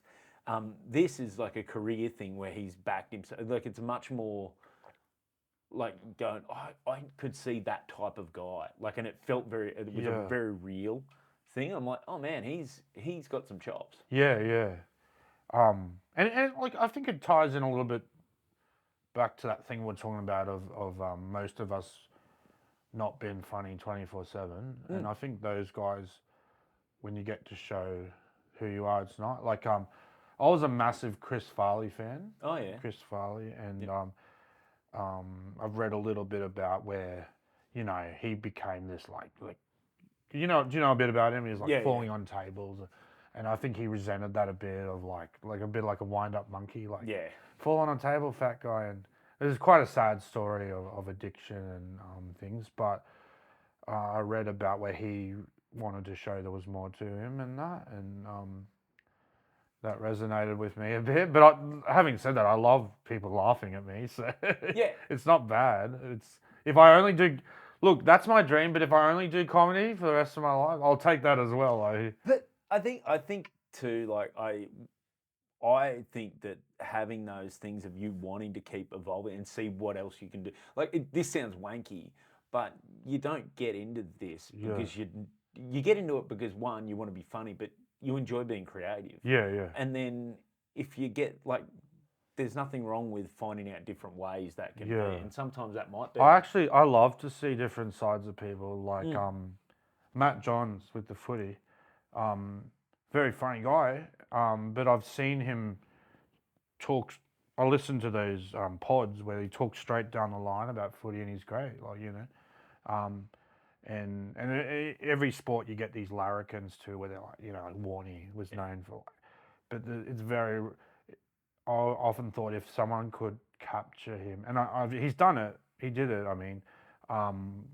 this is like a career thing where he's backed himself. Like it's much more. Like going, I could see that type of guy. Like, and it felt it was a very real thing. I'm like, oh man, he's got some chops. Yeah, yeah. And like I think it ties in a little bit back to that thing we're talking about of most of us not being funny 24/7, and I think those guys, when you get to show who you are, it's not like I was a massive Chris Farley fan. Oh yeah, Chris Farley, and I've read a little bit about where, you know, he became this like do you know a bit about him? He's like falling on tables, and I think he resented that a bit of like a bit like a wind up monkey, like falling on a table, fat guy, and it was quite a sad story of addiction and things. But I read about where he wanted to show there was more to him and that, and that resonated with me a bit. But having said that, I love people laughing at me, so it's not bad. It's if I only do, look, that's my dream. But if I only do comedy for the rest of my life, I'll take that as well. But I think too, like I think that having those things of you wanting to keep evolving and see what else you can do. Like this sounds wanky, but you don't get into this because you get into it because one, you want to be funny, but you enjoy being creative. Yeah, yeah. And then if you get like, there's nothing wrong with finding out different ways that can be, and sometimes that might be. I love to see different sides of people, like Matt Johns with the footy, very funny guy, but I've seen him talk. I listen to those pods where he talks straight down the line about footy, and he's great, like and every sport you get these larrikins too, where they're like, like Warney was known for, but it's very. I often thought if someone could capture him, and he's done it. He did it. I mean,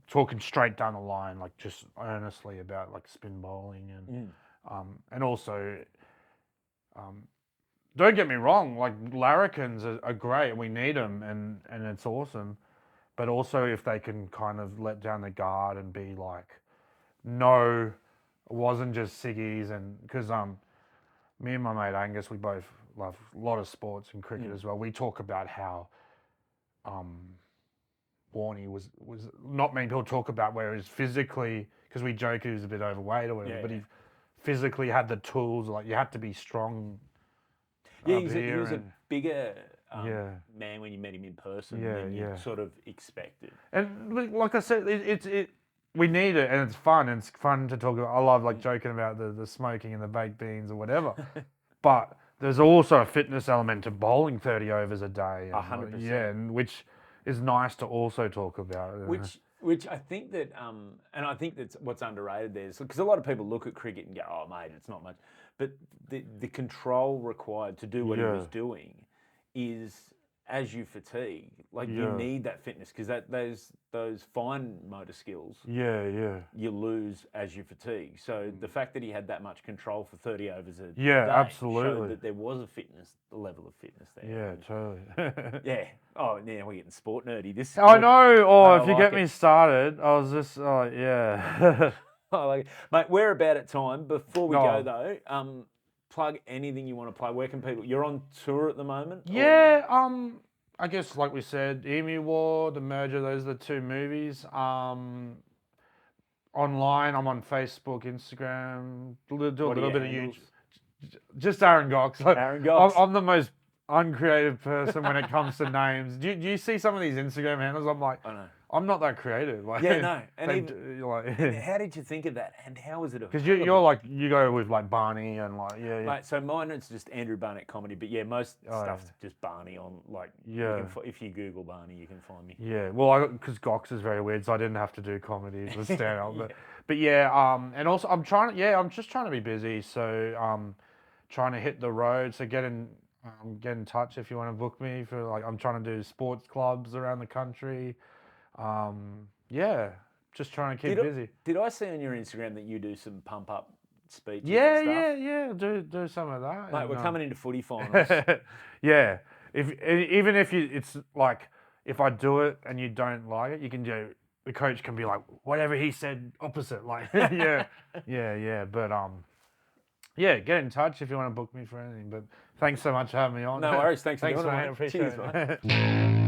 talking straight down the line, like just earnestly about like spin bowling and also, don't get me wrong, like larrikins are great. We need them, and it's awesome. But also if they can kind of let down the guard and be like, no, it wasn't just ciggies, and because me and my mate Angus, we both love a lot of sports and cricket as well. We talk about how Warney was not many people talk about where he was physically, because we joke he was a bit overweight or whatever, but he physically had the tools. Like you had to be strong. Yeah, he was a bigger man when you met him in person Yeah, than you yeah. sort of expected. And like I said, we need it, and it's fun. And it's fun to talk about. I love like joking about the smoking and the baked beans or whatever. But there's also a fitness element to bowling 30 overs a day. 100%. Yeah, and which is nice to also talk about. Which I think that, and I think that's what's underrated there, because a lot of people look at cricket and go, "Oh, mate, it's not much," but the control required to do what he was doing is as you fatigue, like you need that fitness because those fine motor skills, you lose as you fatigue. So the fact that he had that much control for 30 overs a day showed that there was a level of fitness there. Yeah, totally. Yeah. Oh, now we're getting sport nerdy. This I know. Or if you like get me started, I was just, yeah. I like it. Mate, we're about at time. Before we go though, plug anything you want to play. Where can people? You're on tour at the moment. Yeah. I guess like we said, Emu War, The Merger. Those are the two movies. Online, I'm on Facebook, Instagram. Do a little bit of YouTube. Just Aaron Gocs. Aaron Gocs. I'm the most uncreative person when it comes to names. Do you see some of these Instagram handles? I'm like, I know. I'm not that creative. Like, Yeah, no. And and how did you think of that? And how was it? Because you're like, you go with like Barney and like, Mate, so mine is just Andrew Barnett comedy, but yeah, most stuff's just Barney on like. Yeah. If you Google Barney, you can find me. Yeah. Well, because Gocs is very weird, so I didn't have to do comedy to stand up. But yeah. And also I'm just trying to be busy. So trying to hit the road. So get in touch if you want to book me for like, I'm trying to do sports clubs around the country. Just trying to keep busy. Did I see on your Instagram that you do some pump up speeches? Yeah. Do some of that. Mate, we're coming into footy finals. Yeah. Even if it's like, if I do it and you don't like it, you can do. The coach can be like, whatever he said, opposite. Like, yeah. But get in touch if you want to book me for anything. But thanks so much for having me on. No worries. Thanks for doing it, mate. mate. Appreciate Cheers, it. mate.